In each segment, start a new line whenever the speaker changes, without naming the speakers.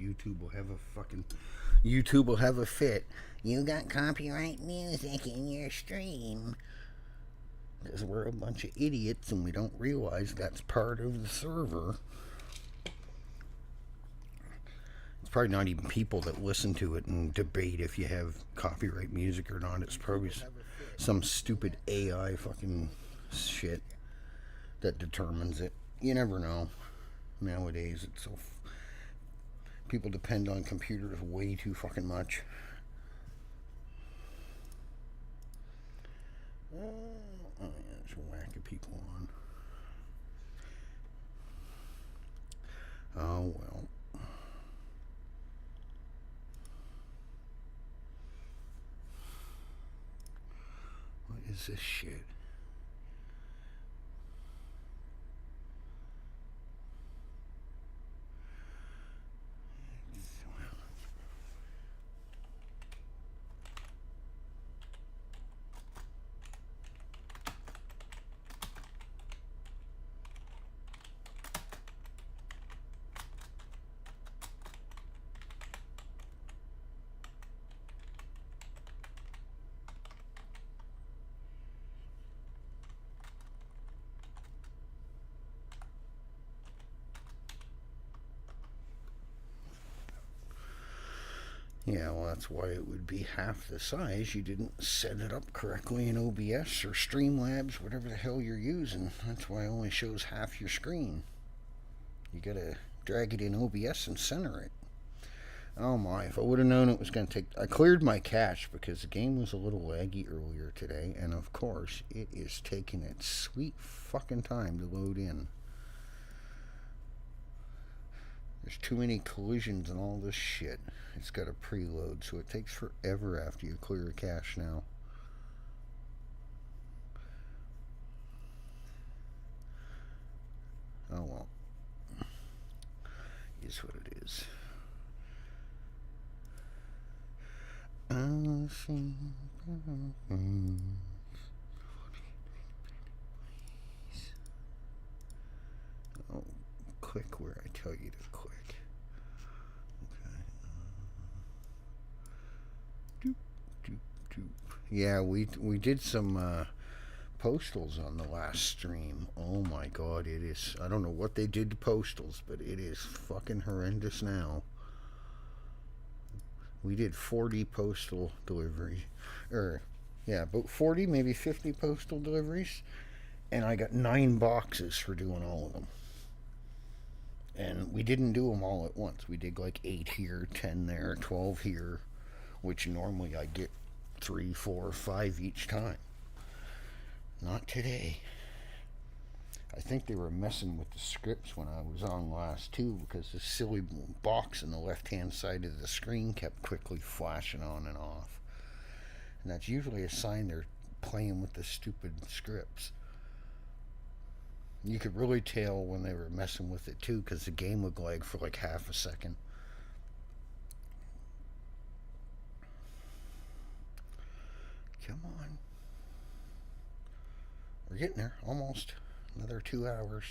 YouTube will have a fit. You got copyright music in your stream. Because we're a bunch of idiots and we don't realize that's part of the server. It's probably not even people that listen to it and debate if you have copyright music or not. It's probably some stupid AI fucking shit that determines it. You never know. Nowadays, it's so people depend on computers way too fucking much. Oh yeah, there's a whack of people on. Oh well. What is this shit? Yeah, well, that's why it would be half the size. You didn't set it up correctly in OBS or Streamlabs, whatever the hell you're using. That's why it only shows half your screen. You gotta drag it in OBS and center it. Oh my, if I would have known it was going to take... I cleared my cache because the game was a little laggy earlier today, and of course, it is taking its sweet fucking time to load in. There's too many collisions and all this shit. It's got to preload, so it takes forever after you clear a cache now. Oh well. Is what it is. Oh, click where I tell you to click. Okay. Doop, doop, doop. Yeah, we did some postals on the last stream. Oh my god, it is... I don't know what they did to postals, but it is fucking horrendous now. We did 40 postal deliveries. Yeah, about 40, maybe 50 postal deliveries. And I got 9 boxes for doing all of them. And we didn't do them all at once. We did like 8 here, 10 there, 12 here, which normally I get 3, 4, 5 each time. Not today. I think they were messing with the scripts when I was on last too, because the silly box on the left-hand side of the screen kept quickly flashing on and off. And that's usually a sign they're playing with the stupid scripts. You could really tell when they were messing with it too, because the game would lag for like half a second. Come on. We're getting there, almost. Another 2 hours.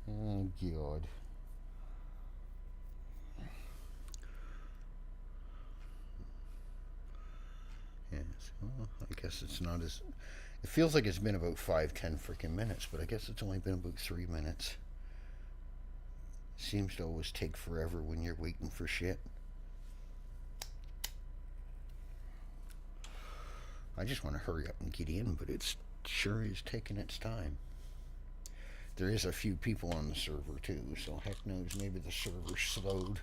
Oh, God. Yes, well, I guess it's not as... It feels like it's been about 5-10 freaking minutes, but I guess it's only been about 3 minutes. Seems to always take forever when you're waiting for shit. I just want to hurry up and get in, but it's sure is taking its time. There is a few people on the server too, so heck knows, maybe the server slowed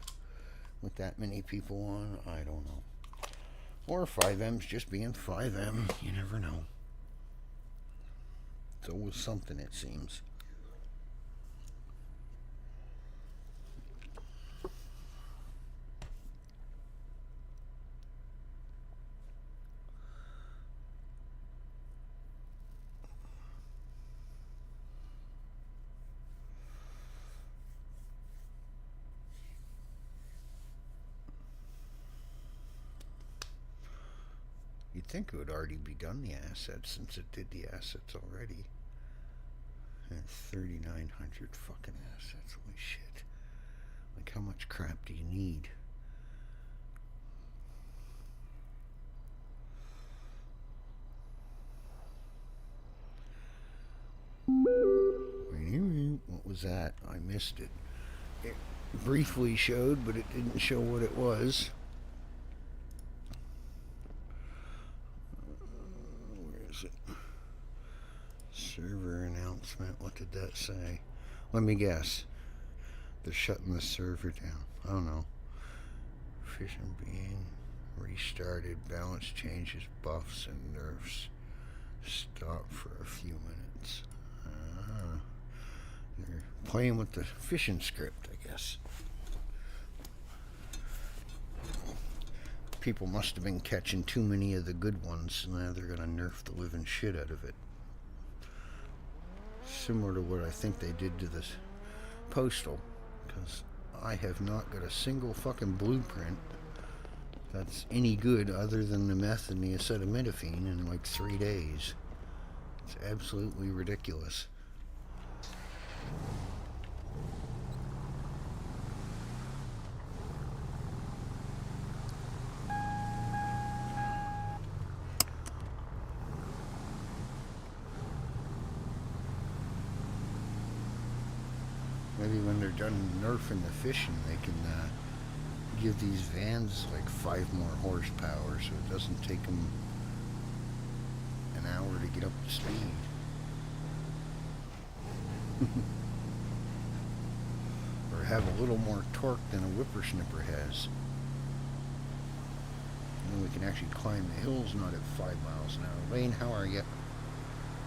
with that many people on. I don't know. Or 5M's just being 5M. You never know. It's always something, it seems. You'd think it would already be done, the assets, since it did the assets already. And 3,900 fucking assets. Holy shit. much crap do you need? What was that? I missed it. It briefly showed, but it didn't show what it was. Where is it? Server announcement. What did that say? Let me guess. They're shutting the server down. I don't know. Fission being restarted. Balance changes, buffs, and nerfs. Stop for a few minutes. They're playing with the fishing script, I guess. People must have been catching too many of the good ones, and now they're going to nerf the living shit out of it. Similar to what I think they did to this postal, because I have not got a single fucking blueprint that's any good other than the meth and the acetaminophen in like 3 days. It's absolutely ridiculous. Maybe when they're done nerfing the fishing, they can give these vans like 5 more horsepower, so it doesn't take them an hour to get up to speed. Or have a little more torque than a whippersnipper has. And then we can actually climb the hills, not at 5 miles an hour. Lane, how are you?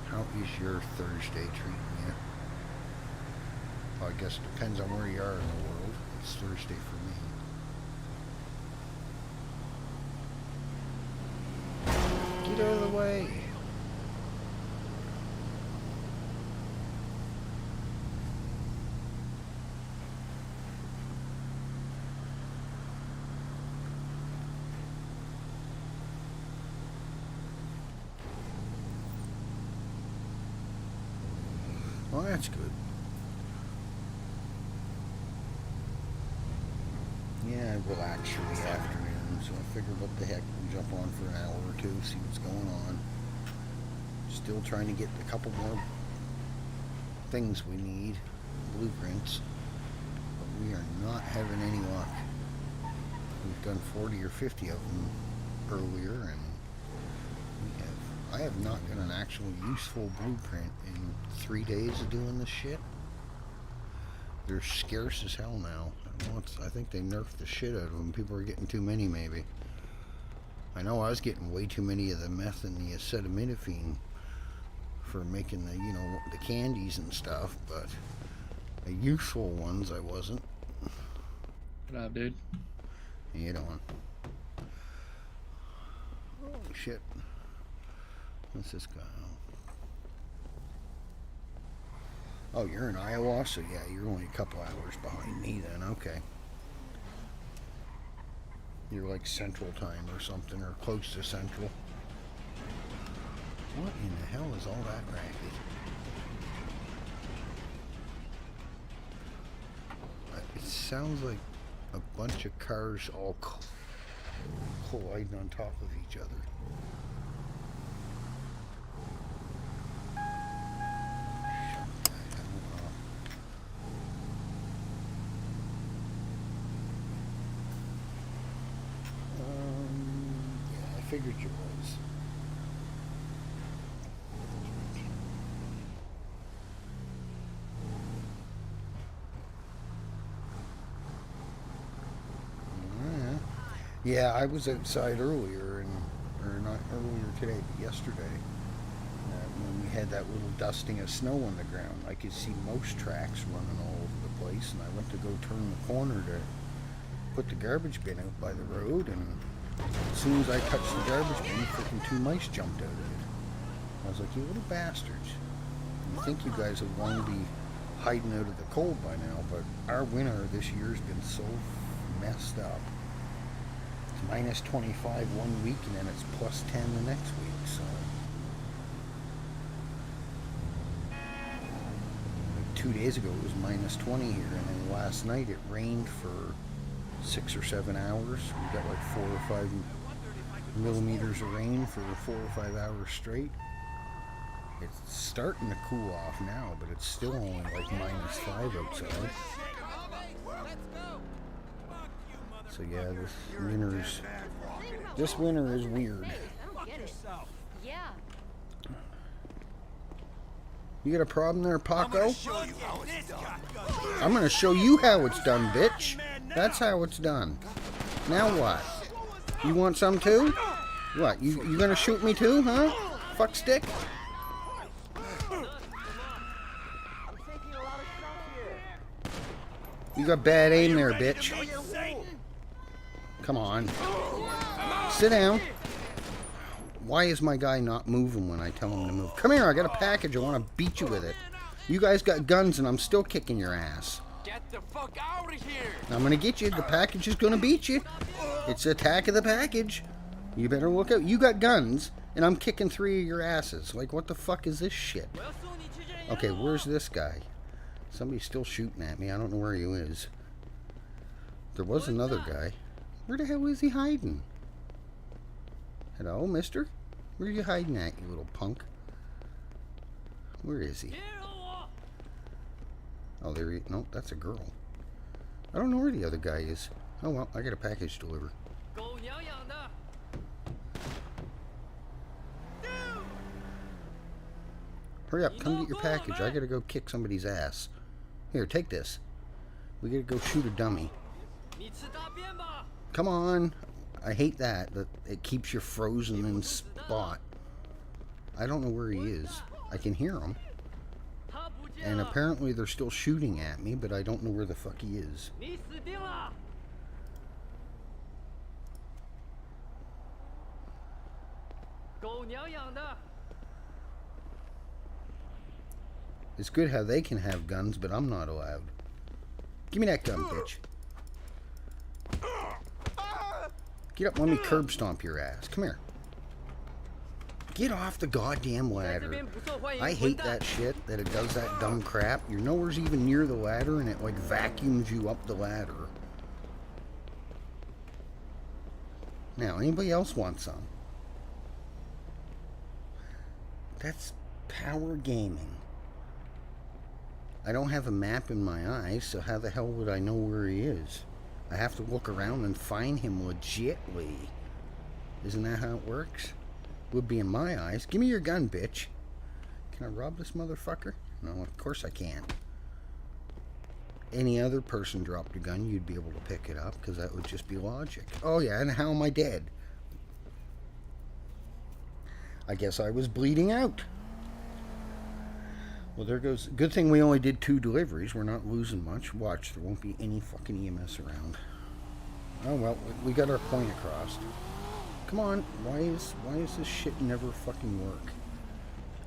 How is your Thursday treating you? Well, I guess it depends on where you are in the world. It's Thursday for me. Get out of the way. Well, that's good. Yeah, I relax for the afternoon, so I figured what the heck, we'll jump on for an hour or two, see what's going on. Still trying to get a couple more things we need, blueprints, but we are not having any luck. We've done 40 or 50 of them earlier, and I have not got an actual useful blueprint in 3 days of doing this shit. They're scarce as hell now. I think they nerfed the shit out of them. People are getting too many, maybe. I know I was getting way too many of the meth and the acetaminophen for making the, you know, the candies and stuff, but the useful ones I wasn't.
What up, dude?
How you doing? Oh, shit. What's this guy? Oh, you're in Iowa, so yeah, you're only a couple hours behind me then, okay. You're like Central Time or something, or close to Central. What in the hell is all that racket? It sounds like a bunch of cars all colliding on top of each other. I figured you was. Yeah, I was outside earlier, or not earlier today, but yesterday, when we had that little dusting of snow on the ground. I could see most tracks running all over the place, and I went to go turn the corner to put the garbage bin out by the road, and as soon as I touched the garbage bin, freaking 2 mice jumped out of it. I was like, you little bastards. You think you guys would want to be hiding out of the cold by now, but our winter this year's been so messed up. It's minus 25 1 week, and then it's plus 10 the next week, so. 2 2 days ago it was minus 20 here, and then last night it rained for 6 or 7 hours. We got like 4 or 5 millimeters of rain for 4 or 5 hours straight. It's starting to cool off now, but it's still only like minus 5 outside. So yeah, this winter is weird. You got a problem there, Paco? I'm gonna show you how it's done, bitch. That's how it's done. Now what? You want some too? What? You gonna shoot me too, huh? Fuck stick? You got bad aim there, bitch. Come on. Sit down. Why is my guy not moving when I tell him to move? Come here, I got a package. I want to beat you with it. You guys got guns and I'm still kicking your ass.
Get the fuck out of here!
I'm going to get you. The package is going to beat you. It's attack of the package. You better look out. You got guns and I'm kicking 3 of your asses. Like, what the fuck is this shit? Okay, where's this guy? Somebody's still shooting at me. I don't know where he is. There was another guy. Where the hell is he hiding? Hello, mister? Where are you hiding at, you little punk? Where is he? Oh, there he... No, that's a girl. I don't know where the other guy is. Oh, well, I got a package to deliver. Hurry up, come get your package. I gotta go kick somebody's ass. Here, take this. We gotta go shoot a dummy. Come on. I hate that it keeps you frozen in spot. I don't know where he is. I can hear him. And apparently they're still shooting at me, but I don't know where the fuck he is. It's good how they can have guns, but I'm not allowed. Give me that gun, bitch. Get up, let me curb stomp your ass. Come here. Get off the goddamn ladder. I hate that shit, that it does that dumb crap. You're nowhere even near the ladder and it like vacuums you up the ladder. Now, anybody else want some? That's power gaming. I don't have a map in my eyes, so how the hell would I know where he is? I have to look around and find him legitly. Isn't that how it works? Would be in my eyes. Give me your gun, bitch. Can I rob this motherfucker? No, of course I can't. Any other person dropped a gun, you'd be able to pick it up, because that would just be logic. Oh yeah, and how am I dead? I guess I was bleeding out. Well, there goes... Good thing we only did 2 deliveries. We're not losing much. Watch, there won't be any fucking EMS around. Oh, well, we got our point across. Come on. Why is this shit never fucking work?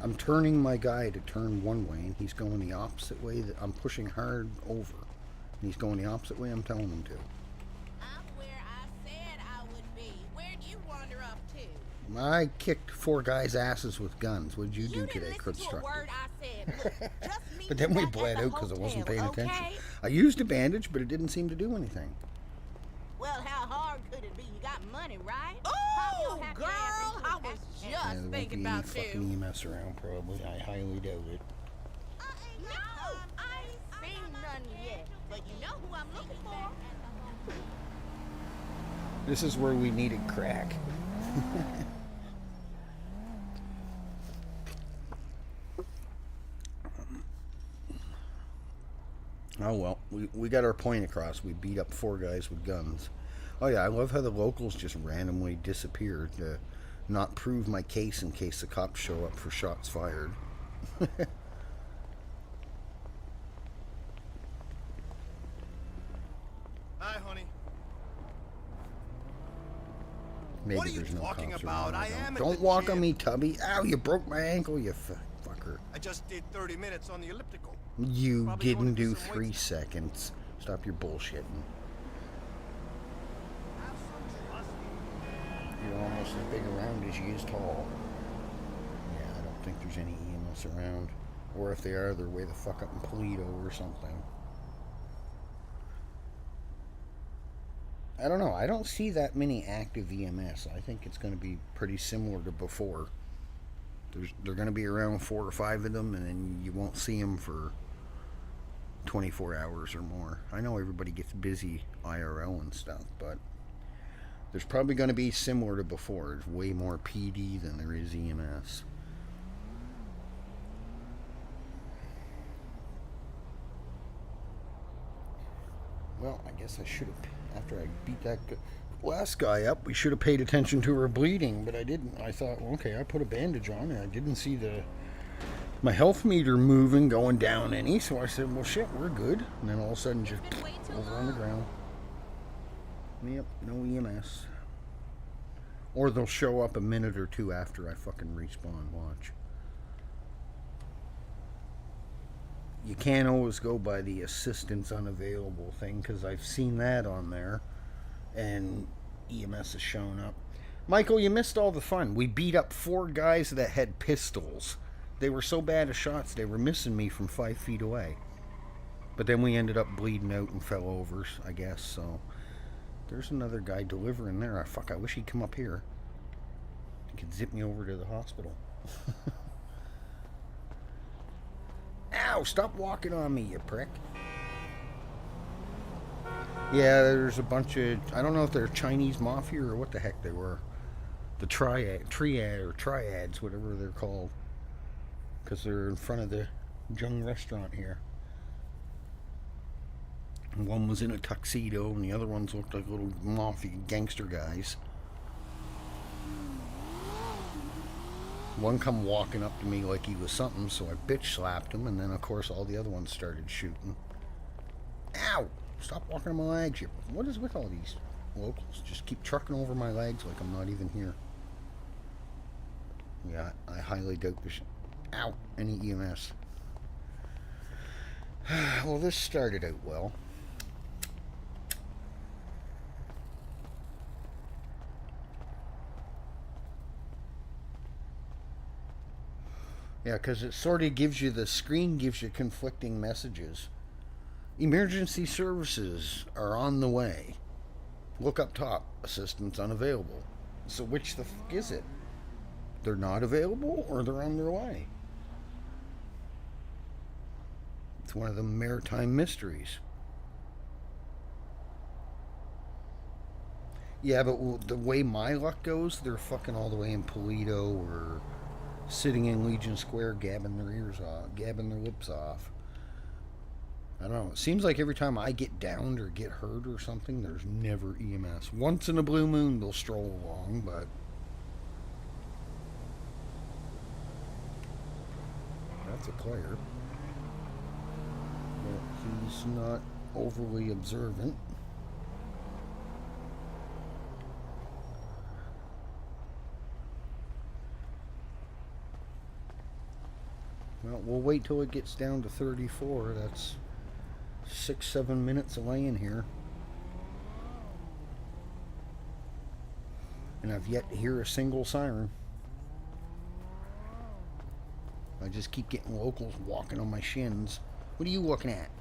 I'm turning my guy to turn one way, and he's going the opposite way. I'm pushing hard over. And he's going the opposite way I'm telling him to.
I'm where I said I would be. Where'd you wander up to?
I kicked 4 guys' asses with guns. What'd you do today, constructor?
But
then we bled out because I wasn't paying attention. I used a bandage, but it didn't seem to do anything.
Well, how hard could it be? You got money, right? Oh, girl, I was just thinking about you.
There won't be any fucking EMS around, probably. I highly doubt it.
No, I ain't seen none yet. But you know who I'm looking for.
This is where we needed crack. Oh well, we got our point across. We beat up 4 guys with guns. Oh yeah, I love how the locals just randomly disappeared to not prove my case in case the cops show up for shots fired.
Hi, honey.
Maybe
What are you
there's no
talking
cops
about?
around.
I am at
Don't
the
walk on
gym.
me, Tubby. Ow, you broke my ankle, you fucker.
I just did 30 minutes on the elliptical.
You
Probably
didn't
gonna do
do
some
3
weights.
seconds. Stop your bullshitting.
Have some trust.
You're almost as big around as you is tall. Yeah, I don't think there's any EMS around. Or if they are, they're way the fuck up in Toledo or something. I don't know. I don't see that many active EMS. I think it's going to be pretty similar to before. They're going to be around 4 or 5 of them, and then you won't see them for 24 hours or more. I know everybody gets busy IRL and stuff, but there's probably going to be similar to before. There's way more PD than there is EMS. Well, I guess I should have, after I beat that last guy up, we should have paid attention to her bleeding, but I didn't. I thought, well, okay, I put a bandage on, and I didn't see my health meter moving, going down any, so I said, well, shit, we're good. And then all of a sudden, just over on the ground. Yep, no EMS. Or they'll show up a minute or two after I fucking respawn. Watch. You can't always go by the assistance unavailable thing, because I've seen that on there, and EMS has shown up. Michael, you missed all the fun. We beat up 4 guys that had pistols. They were so bad at shots, they were missing me from 5 feet away. But then we ended up bleeding out and fell over, I guess, so... There's another guy delivering there. Fuck, I wish he'd come up here. He could zip me over to the hospital. Ow! Stop walking on me, you prick. Yeah, there's a bunch of... I don't know if they're Chinese mafia or what the heck they were. The triads, whatever they're called. Because they're in front of the Jung restaurant here. And one was in a tuxedo, and the other ones looked like little mafia gangster guys. One come walking up to me like he was something, so I bitch slapped him, and then of course all the other ones started shooting. Ow! Stop walking on my legs. What is with all these locals? Just keep trucking over my legs like I'm not even here. Yeah, I highly doubt this. Ow! Any EMS. Well, this started out well. Yeah, because it sort of gives you, the screen gives you conflicting messages. Emergency services are on the way. Look up top. Assistance unavailable. So which the fuck is it? They're not available or they're on their way? It's one of the maritime mysteries. Yeah, but the way my luck goes, they're fucking all the way in Toledo or sitting in Legion Square gabbing their ears off, gabbing their lips off. I don't know. It seems like every time I get downed or get hurt or something, there's never EMS. Once in a blue moon, they'll stroll along, but... That's a player. But he's not overly observant. Well, we'll wait till it gets down to 34. That's 6-7 minutes of laying here. And I've yet to hear a single siren. I just keep getting locals walking on my shins. What are you looking at?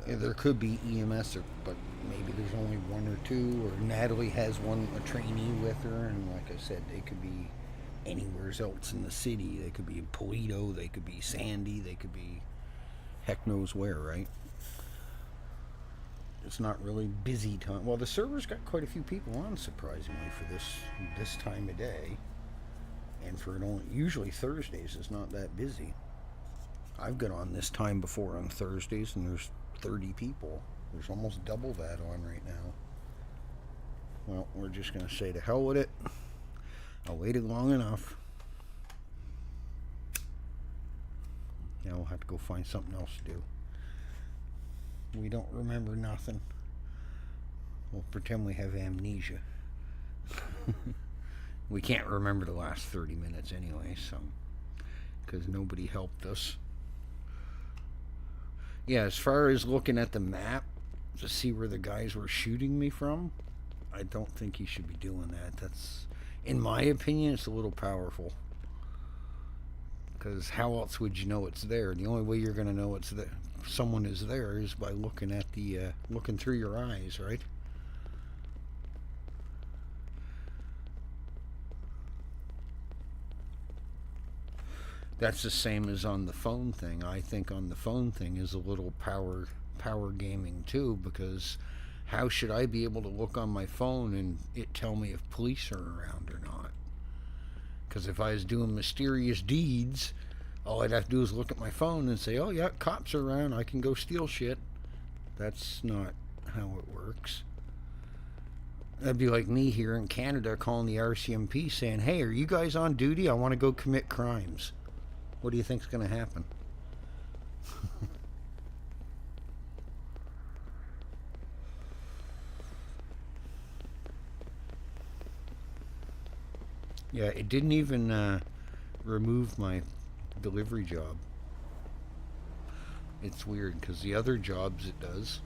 There could be EMS, but maybe there's only 1 or 2, or Natalie has a trainee with her, and like I said, they could be anywhere else in the city. They could be in Toledo, they could be Sandy, they could be heck knows where, right? It's not really busy time. Well, the server's got quite a few people on, surprisingly, for this time of day, and for it only usually Thursdays is not that busy. I've got on this time before on Thursdays, and there's 30 people. There's almost double that on right now. Well, we're just going to say to hell with it. I waited long enough. Now we'll have to go find something else to do. We don't remember nothing. We'll pretend we have amnesia. We can't remember the last 30 minutes anyway, so... because nobody helped us. Yeah, as far as looking at the map to see where the guys were shooting me from, I don't think you should be doing that. That's, in my opinion, it's a little powerful. Because how else would you know it's there? The only way you're going to know it's there, someone is there, is by looking at the looking through your eyes, right? That's the same as on the phone thing. I think on the phone thing is a little power gaming too, because how should I be able to look on my phone and it tell me if police are around or not? Because if I was doing mysterious deeds, all I'd have to do is look at my phone and say, oh yeah, cops are around, I can go steal shit. That's not how it works. That'd be like me here in Canada calling the RCMP saying, hey, are you guys on duty? I want to go commit crimes. What do you think's going to happen? Yeah, it didn't even remove my delivery job. It's weird because the other jobs it does.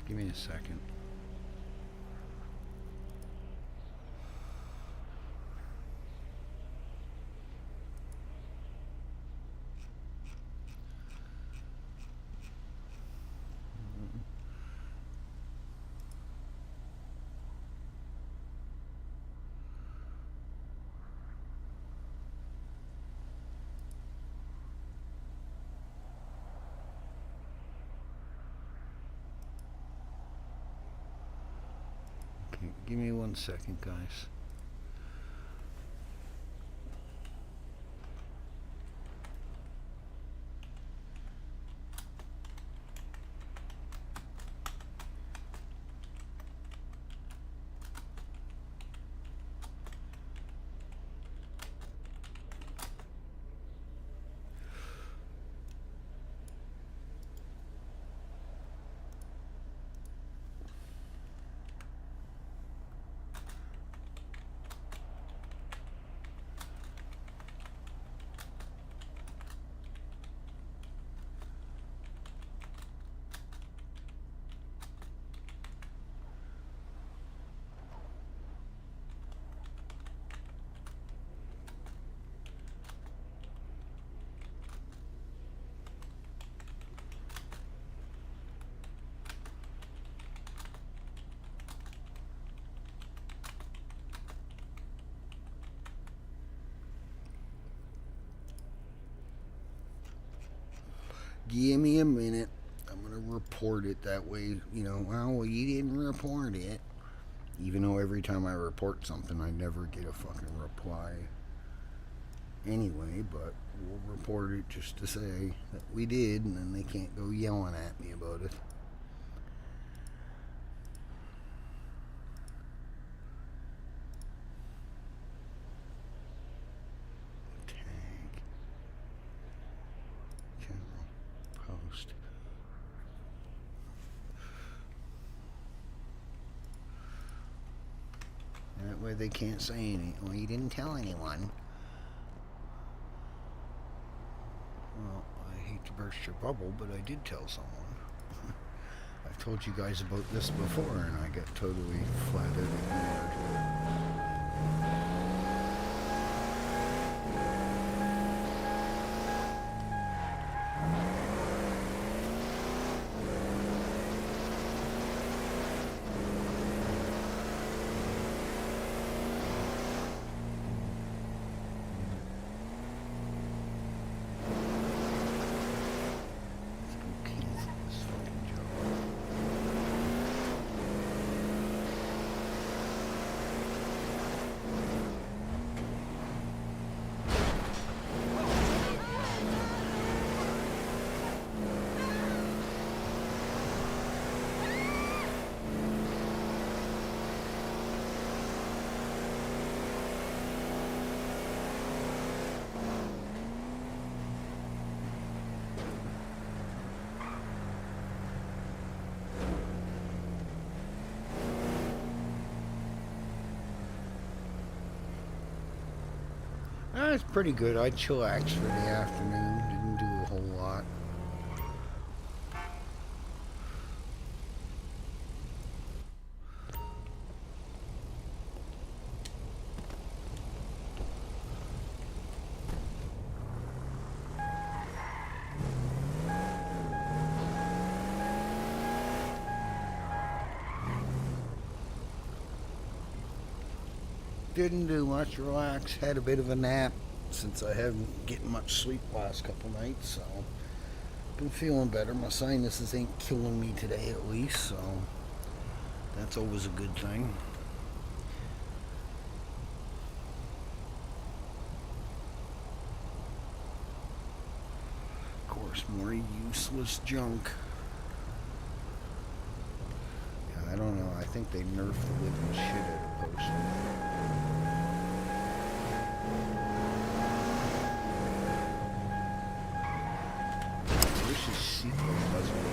Give me a second. Give me 1 second, guys. Give me a minute. I'm going to report it that way. You know, well, you didn't report it. Even though every time I report something, I never get a fucking reply anyway, but we'll report it just to say that we did, and then they can't go yelling at me about it. Tag. General post. That way they can't say anything. Well, you didn't tell anyone. Well, I hate to burst your bubble, but I did tell someone. I've told you guys about this before, and I got totally flat out ignored. It's pretty good. I chillaxed for the afternoon. Didn't do a whole lot. Didn't do much. Relax. Had a bit of a nap since I haven't getting much sleep last couple nights. So been feeling better. My sinuses ain't killing me today, at least. So that's always a good thing. Of course, more useless junk. Yeah, I don't know. I think they nerfed the living shit out of posting. I wish this sequel wasn't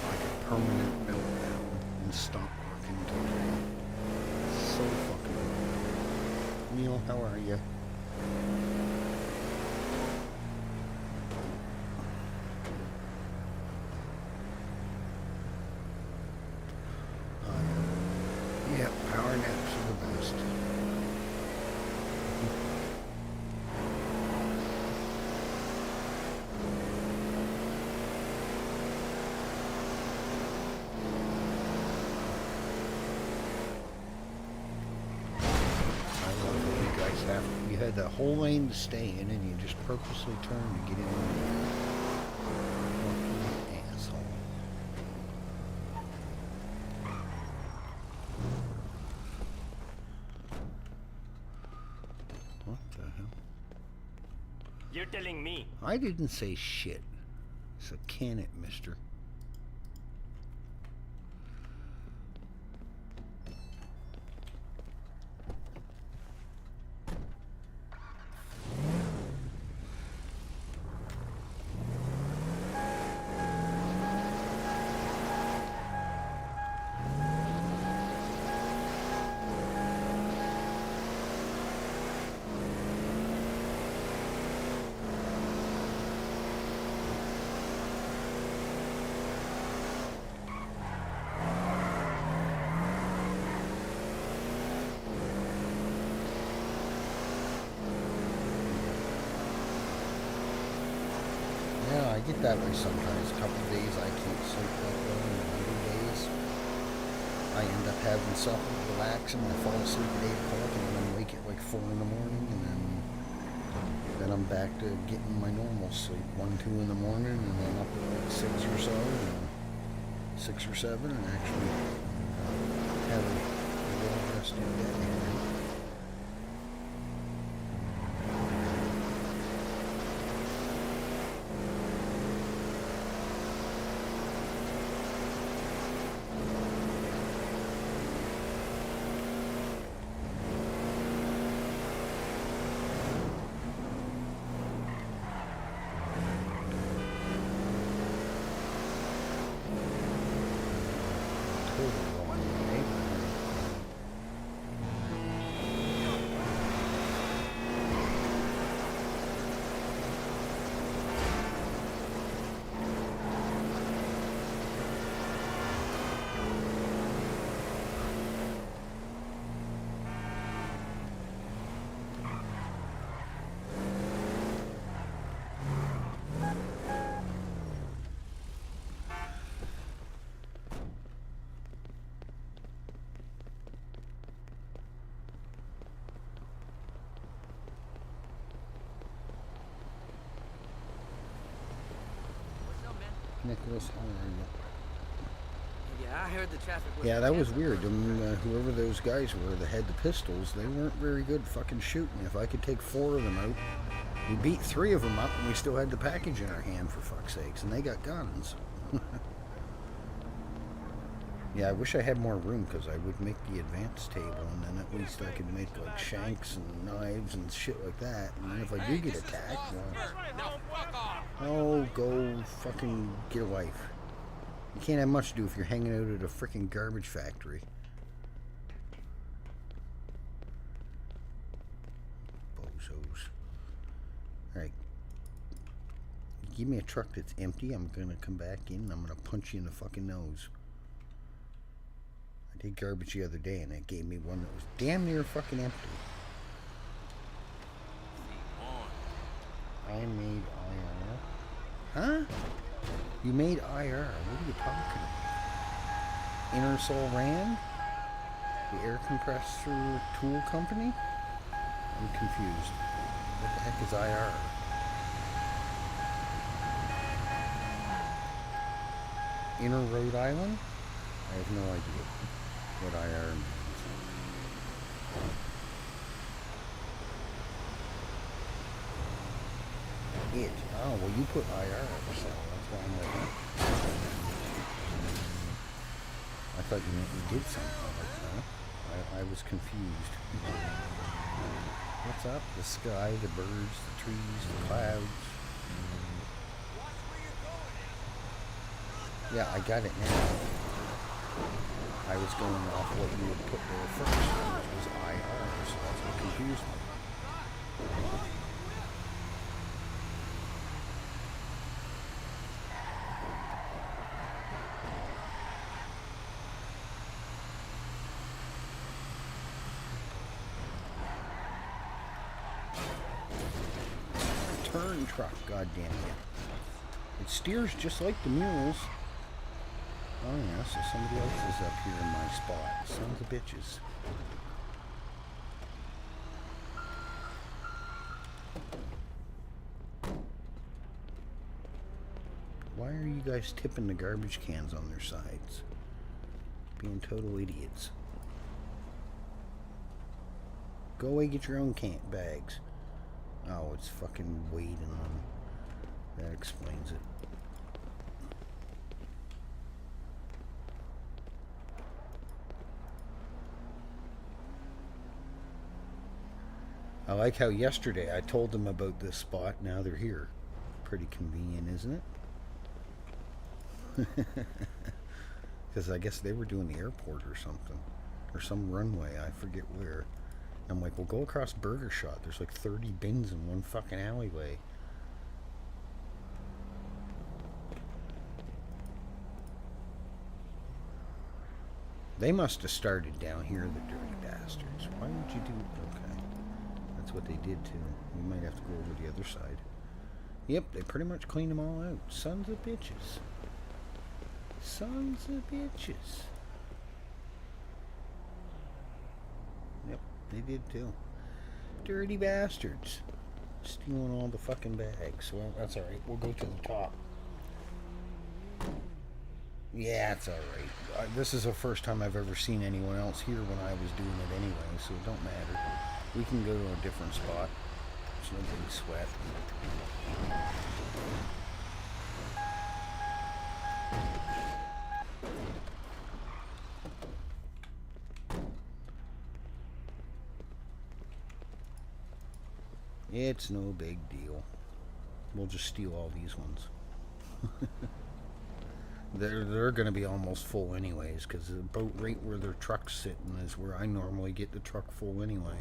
like a permanent meltdown and stop working totally. So fucking annoying. Neil, how are you? Yeah, power naps are the best. You had that whole lane to stay in, and you just purposely turned to get in there. Fucking asshole. What the hell?
You're telling me.
I didn't say shit. So can it, mister? Yeah, I get that way sometimes. A couple of days I can't sleep that well, and other days I end up having something relaxing. I fall asleep at 8 o'clock and then I wake at like 4 in the morning, and then I'm back to getting my normal sleep, 1, 2 in the morning, and then up at like 6 or so, and 6 or 7, and actually have a well-rested day. Nicholas, how are you?
Yeah, I heard the traffic was...
Yeah, that was weird. Whoever those guys were that had the pistols, they weren't very good fucking shooting. If I could take 4 of them out, we beat 3 of them up, and we still had the package in our hand, for fuck's sakes, and they got guns. Yeah, I wish I had more room, because I would make the advanced table, and then at least I could make like shanks and knives and shit like that. And then if I do get attacked, well, go fucking get a life. You can't have much to do if you're hanging out at a freaking garbage factory. Bozos. Alright. Give me a truck that's empty, I'm gonna come back in and I'm gonna punch you in the fucking nose. I did garbage the other day and it gave me one that was damn near fucking empty. I made IR. Huh? You made IR. What are you talking about? Inner Soul Rand? The air compressor tool company? I'm confused. What the heck is IR? Inner Rhode Island? I have no idea what IR means. It. Oh, well, you put IR at the cell. That's why I'm like, I thought you meant you did something like that. I was confused. What's up? The sky, the birds, the trees, the clouds. Yeah, I got it now. I was going off what you would put there first, which was IR, so that's what confused me. Turn truck, goddamn it. It steers just like the mules. Oh yeah, so somebody else is up here in my spot. Sons of bitches. Why are you guys tipping the garbage cans on their sides? Being total idiots. Go away, get your own bags. Oh, it's fucking waiting on. That explains it. I like how yesterday I told them about this spot. Now they're here. Pretty convenient, isn't it? Because I guess they were doing the airport or something. Or some runway. I forget where. I'm like, well, go across Burger Shot. There's like 30 bins in one fucking alleyway. They must have started down here, the dirty bastards. Why would you do... Okay. That's what they did, too. We might have to go over the other side. Yep, they pretty much cleaned them all out. Sons of bitches. Sons of bitches. Yep, they did, too. Dirty bastards. Stealing all the fucking bags. Well, that's alright. We'll go to the top. Yeah, it's alright. This is the first time I've ever seen anyone else here when I was doing it anyway, so it don't matter. We can go to a different spot. It's no big sweat. It's no big deal. We'll just steal all these ones. They're going to be almost full anyways, because the boat right where their truck's sitting is where I normally get the truck full anyway.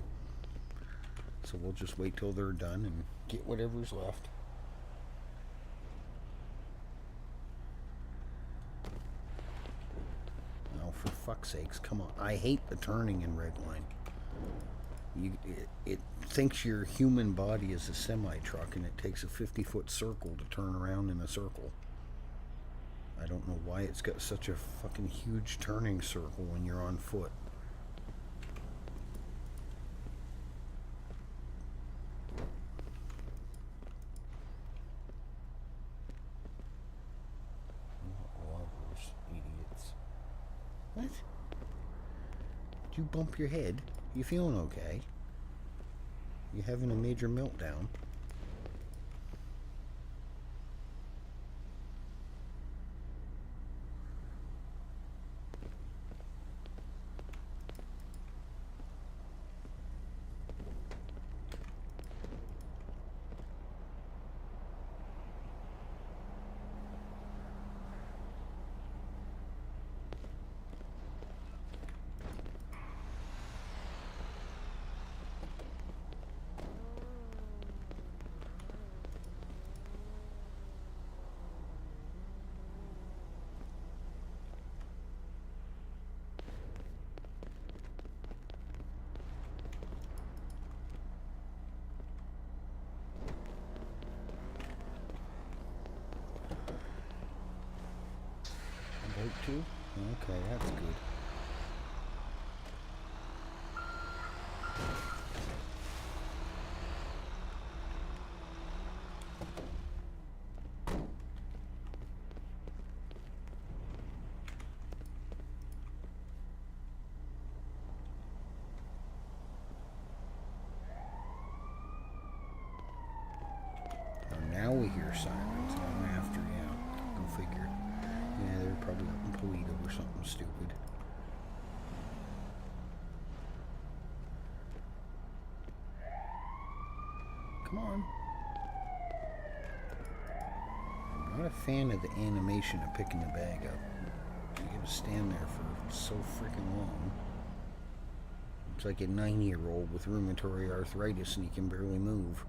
So we'll just wait till they're done and get whatever's left. Oh, for fuck's sakes, come on. I hate the turning in Redline. It thinks your human body is a semi-truck, and it takes a 50-foot circle to turn around in a circle. I don't know why it's got such a fucking huge turning circle when you're on foot. Lovers, idiots. What? Did you bump your head? You feeling okay? You having a major meltdown? Two? Okay, that's good. Now we hear sirens long after, yeah. Go figure. Yeah, they're probably up in Toledo or something stupid. Come on. I'm not a fan of the animation of picking the bag up. You gotta stand there for so freaking long. It's like a 9-year-old with rheumatoid arthritis and he can barely move.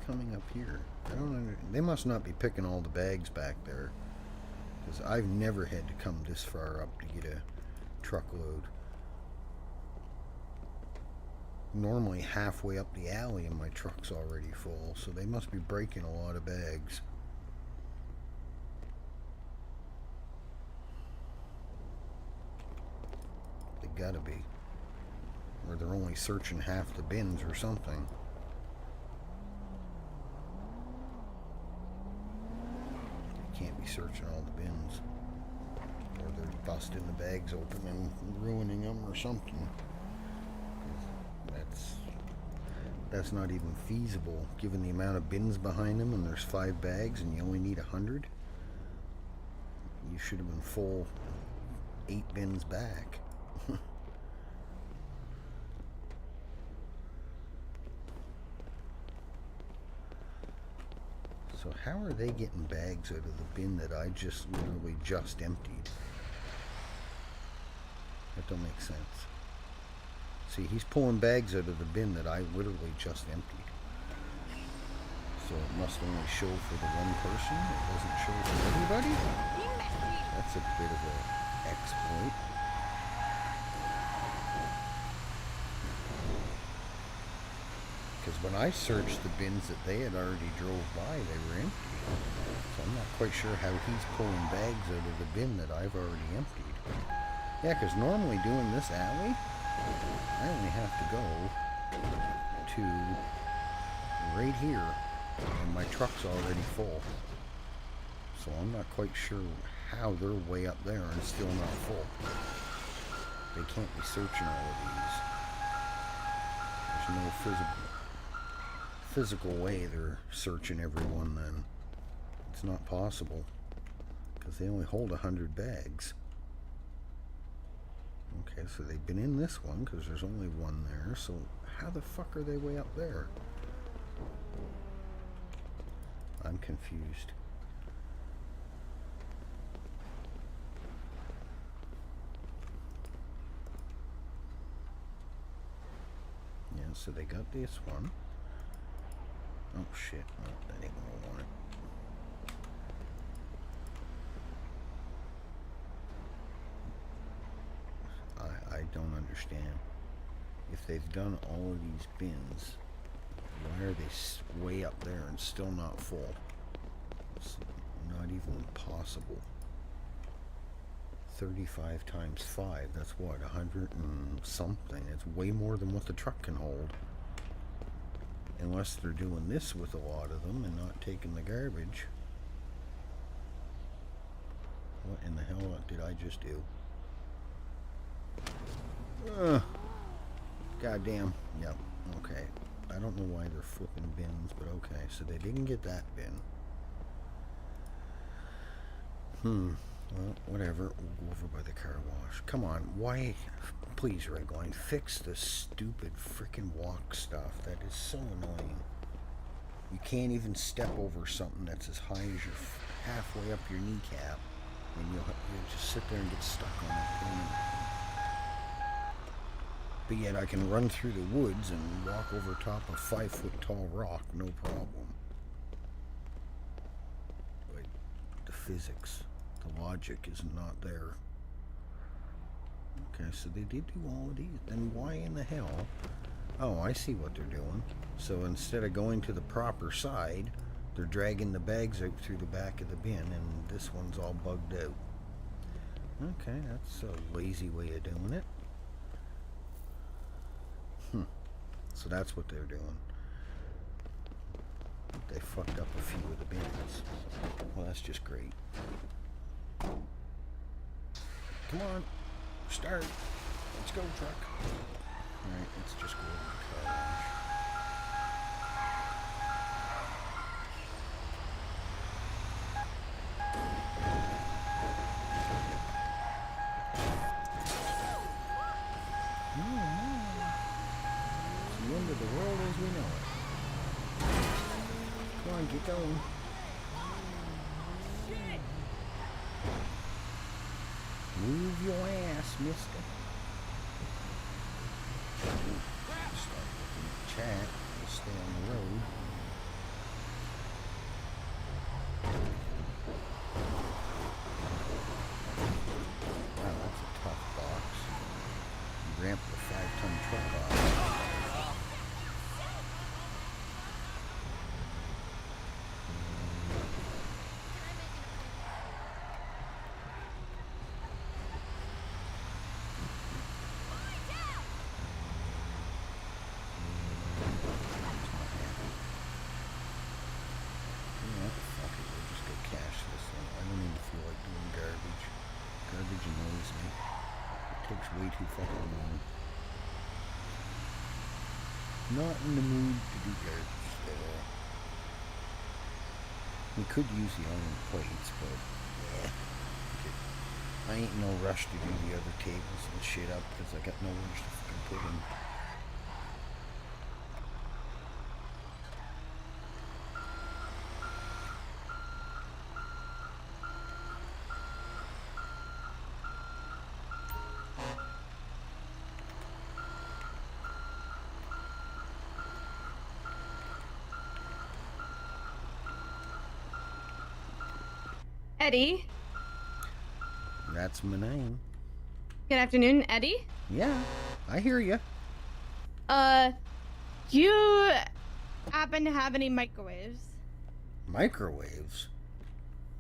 Coming up here, I don't know. They must not be picking all the bags back there, because I've never had to come this far up to get a truckload. Normally halfway up the alley and my truck's already full, so they must be breaking a lot of bags. They gotta be, or they're only searching half the bins or something. Can't be searching all the bins, or they're busting the bags open and ruining them or something. That's not even feasible given the amount of bins behind them, and there's 5 bags and you only need 100. You should have been full 8 bins back. So how are they getting bags out of the bin that I just literally just emptied? That don't make sense. See, he's pulling bags out of the bin that I literally just emptied. So it must only show for the one person? It doesn't show for everybody? That's a bit of an exploit. Because when I searched the bins that they had already drove by, they were empty. So I'm not quite sure how he's pulling bags out of the bin that I've already emptied. Yeah, because normally doing this alley, I only have to go to right here, and my truck's already full. So I'm not quite sure how they're way up there and still not full. They can't be searching all of these. There's no physical way they're searching everyone then. It's not possible, because they only hold 100 bags. Okay, so they've been in this one because there's only one there, so how the fuck are they way up there? I'm confused. so they got this one. Oh shit, no, that ain't what I wanted. I don't understand. If they've done all of these bins, why are they way up there and still not full? It's not even possible. 35 times 5, that's what, 100 and something. It's way more than what the truck can hold. Unless they're doing this with a lot of them and not taking the garbage. What in the hell did I just do? Goddamn. Yep. Okay. I don't know why they're flipping bins, but okay. So they didn't get that bin. Well, whatever. We'll go over by the car wash. Come on. Why? Please, Redline, fix this stupid freaking walk stuff. That is so annoying. You can't even step over something that's as high as your halfway up your kneecap, and you'll just sit there and get stuck on it. But yet I can run through the woods and walk over top of 5-foot tall rock, no problem. Like, the physics, the logic is not there. Okay, so they did do all of these. Then why in the hell? Oh, I see what they're doing. So instead of going to the proper side, they're dragging the bags out through the back of the bin, and this one's all bugged out. Okay, that's a lazy way of doing it. So that's what they're doing. They fucked up a few of the bins. Well, that's just great. Come on, start. Let's go, truck. Alright, let's just go over the car wash. The end of the world as we know it. Come on, get going. Move your ass, mister. Start looking at chat. We'll stay on the road. Wow, that's a tough box. You ramp the 5-ton truck off. Way too fucking long. Not in the mood to do garbage still. We could use the iron plates, but yeah. I ain't no rush to do the other tables and shit up because I got nowhere to fucking put them.
Eddie.
That's my name.
Good afternoon, Eddie.
Yeah, I hear you.
You happen to have any microwaves?
Microwaves?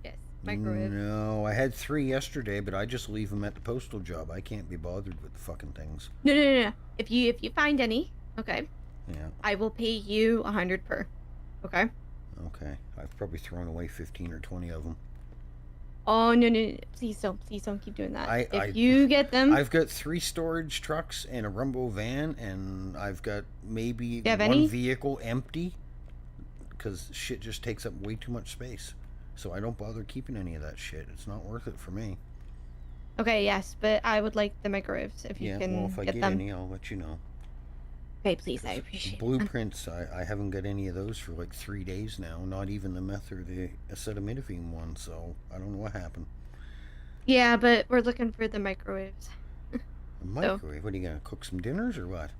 Yes, microwaves.
No, I had 3 yesterday, but I just leave them at the postal job. I can't be bothered with the fucking things.
No. If you find any, okay.
Yeah.
I will pay you 100 per. Okay.
Okay. I've probably thrown away 15 or 20 of them.
Oh no! Please don't keep doing that. If you get them,
I've got 3 storage trucks and a Rumbo van, and I've got maybe one
any?
vehicle empty because shit just takes up way too much space. So I don't bother keeping any of that shit. It's not worth it for me.
Okay, yes, but I would like the microwaves if you can
well, if I get
them.
any, I'll let you know.
Okay, please, I appreciate it.
Blueprints, I haven't got any of those for like 3 days now. Not even the meth or the acetaminophen one, so I don't know what happened.
Yeah, but we're looking for the microwaves.
A microwave? What, are you gonna cook some dinners or what?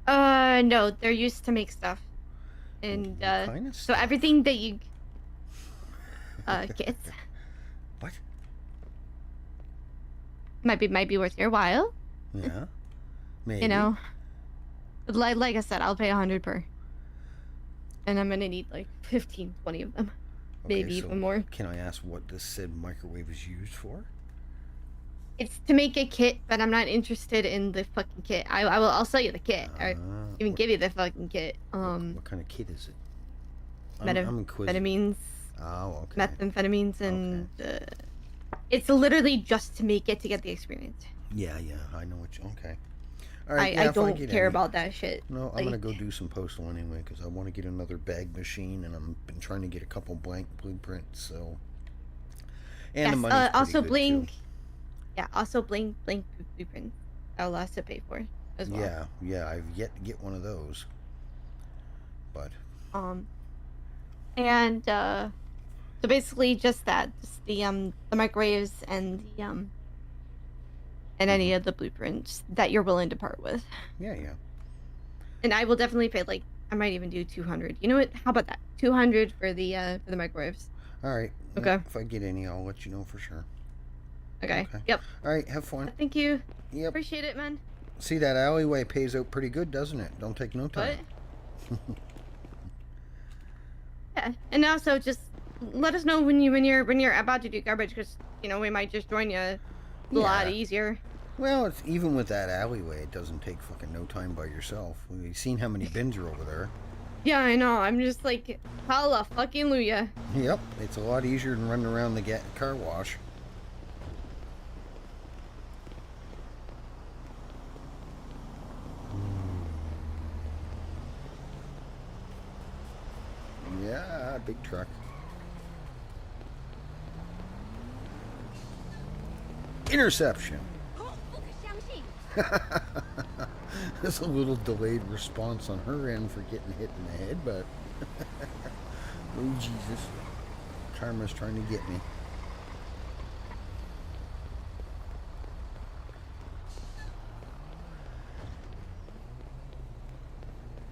No, they're used to make stuff. And,
What kind of
so
stuff?
everything that you, get
What?
might be worth your while.
Yeah. Maybe.
You know? Like I said, I'll pay 100 per. And I'm gonna need like 15, 20 of them.
Okay,
Maybe
so
even more.
Can I ask what this said microwave is used for?
It's to make a kit, but I'm not interested in the fucking kit. I'll sell you the kit. Or even give you the fucking kit.
What kind of kit is it?
I'm
inquisitive.
Methamphetamines.
Oh, okay.
Methamphetamines and it's literally just to make it to get the experience.
Yeah, I know what you. Okay. All right.
I don't care about that shit.
No, I'm gonna go do some postal anyway because I want to get another bag machine, and I've been trying to get a couple blank blueprints. So. And
yes.
the money's
Also
pretty
blank.
good, too.
Yeah. Also blank blueprint. I'll have to pay for as well.
Yeah. I've yet to get one of those. But.
And so basically just that, just the microwaves and the and any of the blueprints that you're willing to part with.
Yeah.
And I will definitely pay, like, I might even do 200. You know what? How about that? 200 for the microwaves.
All right.
Okay.
If I get any, I'll let you know for sure.
Okay. Yep.
All right. Have fun.
Thank you.
Yep.
Appreciate it, man.
See, that alleyway pays out pretty good, doesn't it? Don't take no time.
What? Yeah. And also just let us know when you're about to do garbage, because we might just join you a lot easier.
Well, it's even with that alleyway, it doesn't take fucking no time by yourself. We've seen how many bins are over there.
Yeah, I know. I'm just like, hallelujah.
Yep, it's a lot easier than running around the car wash. Yeah, big truck. Interception. There's a little delayed response on her end for getting hit in the head, but oh Jesus, karma's trying to get me.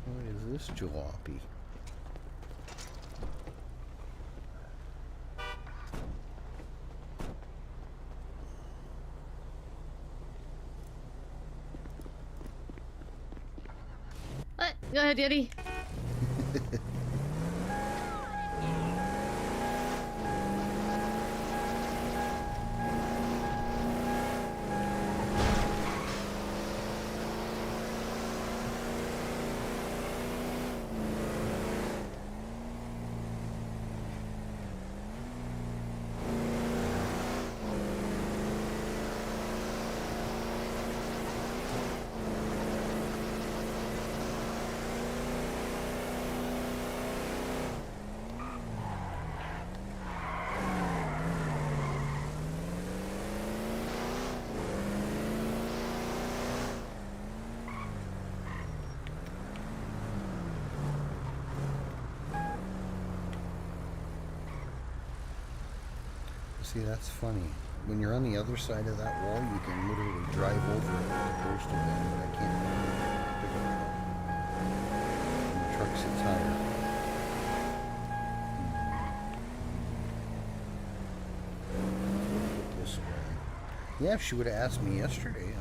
What is this jalopy?
What? Go ahead, Eddie.
See, that's funny. When you're on the other side of that wall, you can literally drive over it with the postal van, but I can't pick it up. And the truck sits higher. This way. Yeah, if she would have asked me yesterday,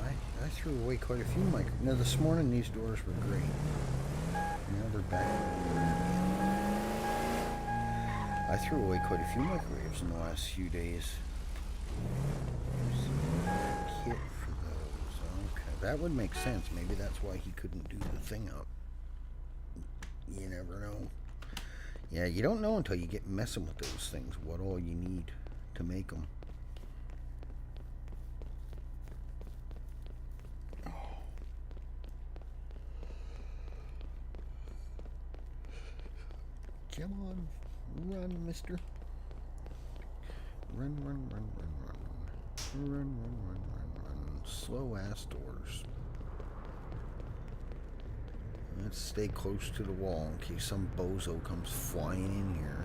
I threw away quite a few Now, this morning these doors were great. Now they're back. I threw away quite a few microwaves in the last few days. Kit for those. Okay, that would make sense. Maybe that's why he couldn't do the thing up. You never know. Yeah, you don't know until you get messing with those things what all you need to make them. Come on. Run, mister. Run. Run. Slow ass doors. Let's stay close to the wall in case some bozo comes flying in here.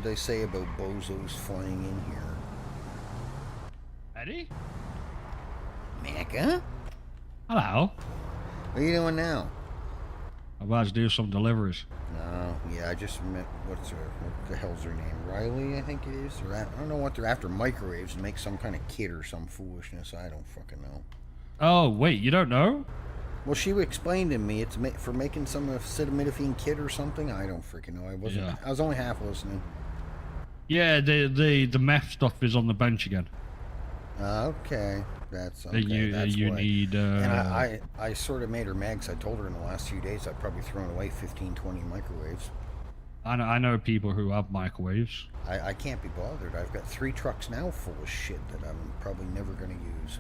they say about bozos flying in here?
Eddie?
Mecca?
Hello.
What are you doing now?
I'm about to do some deliveries.
No, yeah, I just met, what the hell's her name? Riley, I think it is? Or I don't know what they're after, microwaves to make some kind of kit or some foolishness. I don't fucking know.
Oh, wait, you don't know?
Well, she explained to me it's for making some acetaminophen kit or something. I don't freaking know. I was only half listening.
Yeah, the meth stuff is on the bench again.
Okay, that's okay.
You need.
And I sort of made her mad because I told her in the last few days I've probably thrown away 15, 20 microwaves.
I know people who have microwaves.
I can't be bothered. I've got 3 trucks now full of shit that I'm probably never going to use.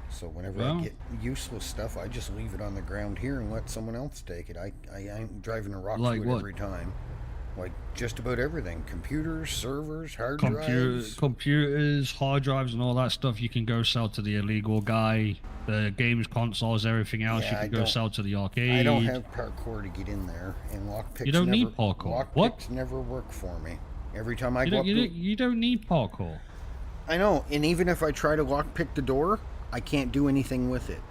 So whenever I get useless stuff, I just leave it on the ground here and let someone else take it. I'm driving a rock through it every time. Like just about everything. Computers, servers, hard drives.
Computers, hard drives and all that stuff you can go sell to the illegal guy. The games, consoles, everything else you can go sell to the arcade.
I don't have parkour to get in there, and lockpicks.
You don't need parkour.
Lockpicks never work for me. Every time I go up
you don't need parkour.
I know, and even if I try to lockpick the door, I can't do anything with it.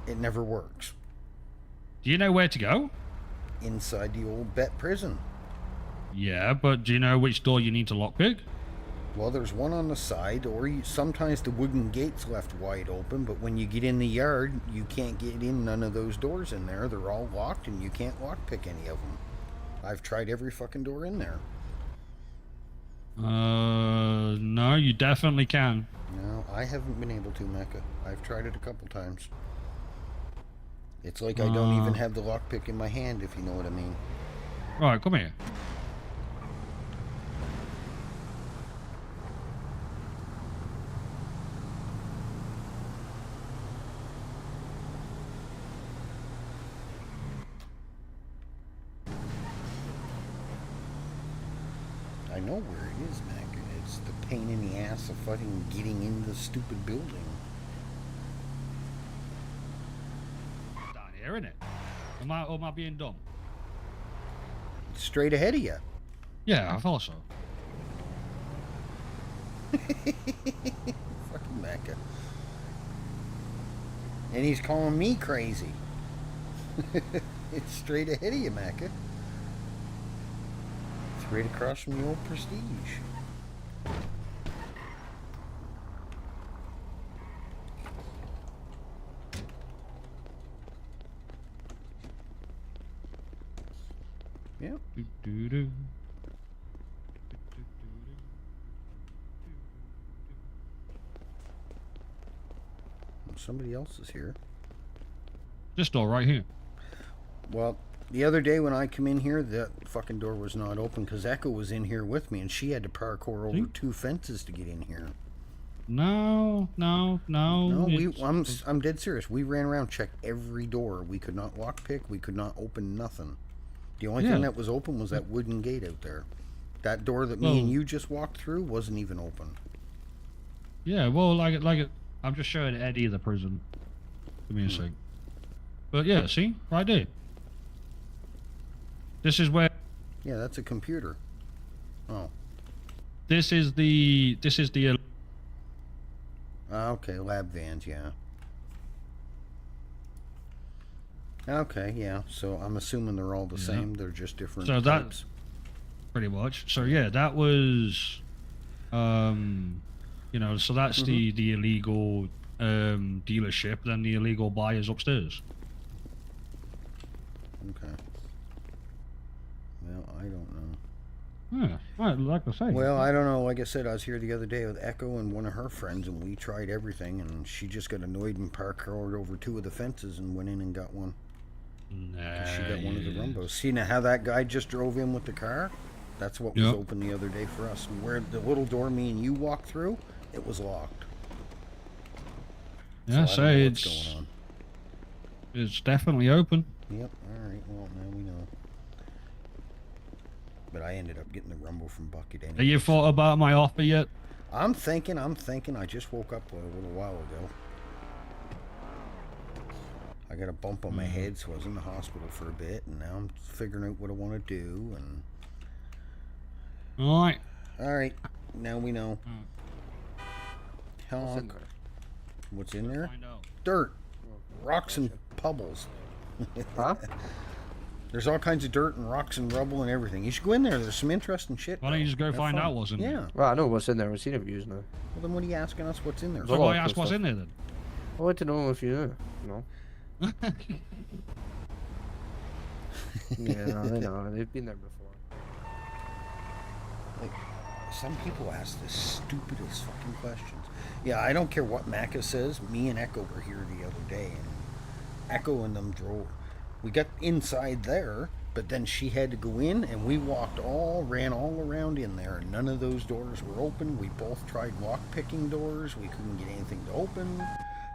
It never works.
Do you know where to go?
Inside the old Bet prison.
Yeah, but do you know which door you need to lockpick?
Well, there's one on the side, or sometimes the wooden gate's left wide open, but when you get in the yard, you can't get in none of those doors in there. They're all locked, and you can't lockpick any of them. I've tried every fucking door in there.
No, you definitely can.
No, I haven't been able to, Mecca. I've tried it a couple times. It's like I don't even have the lockpick in my hand, if you know what I mean.
Right, come here.
I know where it is, Mecca. It's the pain in the ass of fucking getting into the stupid building.
Down here, isn't it? Am I being dumb?
It's straight ahead of you.
Yeah, I thought so.
Fucking Mecca. And he's calling me crazy. It's straight ahead of you, Mecca. It's right across from the old Prestige. Yep. Somebody else is here.
This door right here.
Well, the other day when I come in here, that fucking door was not open because Echo was in here with me, and she had to parkour over 2 fences to get in here.
No.
No, I'm dead serious. We ran around, checked every door. We could not lockpick. We could not open nothing. The only thing that was open was that wooden gate out there. That door that me and you just walked through wasn't even open.
Yeah, well, I'm just showing Eddie the prison. Give me a sec. But yeah, see, right there. This is where.
Yeah, that's a computer. Oh.
This is the.
Okay, lab vans, yeah. Okay, yeah. So I'm assuming they're all the same. They're just different types.
That's pretty much. So yeah, that was, so that's the illegal dealership. Then the illegal buyers upstairs.
Okay. Well, I don't know.
Yeah, right, like I say.
Well, I don't know. Like I said, I was here the other day with Echo and one of her friends, and we tried everything, and she just got annoyed and parkoured over 2 of the fences and went in and got one.
Nice.
She got one of the Rumbos. See now how that guy just drove in with the car? That's what was open the other day for us. Where the little door me and you walked through, it was locked.
Yeah,
so I don't know what's
it's
going on.
It's definitely open.
Yep. All right. Well, now we know. But I ended up getting the Rumbo from Bucket anyway.
Have you thought about my offer yet?
I'm thinking. I just woke up a little while ago. I got a bump on my head, so I was in the hospital for a bit, and now I'm figuring out what I want to do. And
All right.
All right. Now we know.
What's in
Honk.
there?
What's in there?
Find out.
Dirt, rocks, and pebbles.
Huh?
There's all kinds of dirt and rocks and rubble and everything. You should go in there. There's some interesting shit.
Why don't you just go
Have
find
fun.
out what's in there?
Yeah.
Well, I know what's in there. I've seen reviews now.
Well, then what are you asking us what's in there?
So
a
why
lot of
ask
cool
what's
stuff.
in there then?
I want to know if you know. No. Yeah, I know. They've been there before.
Like, some people ask the stupidest fucking questions. Yeah, I don't care what Macca says. Me and Echo were here the other day, and Echo and them drove. We got inside there, but then she had to go in, and we ran all around in there, and none of those doors were open. We both tried lock-picking doors. We couldn't get anything to open.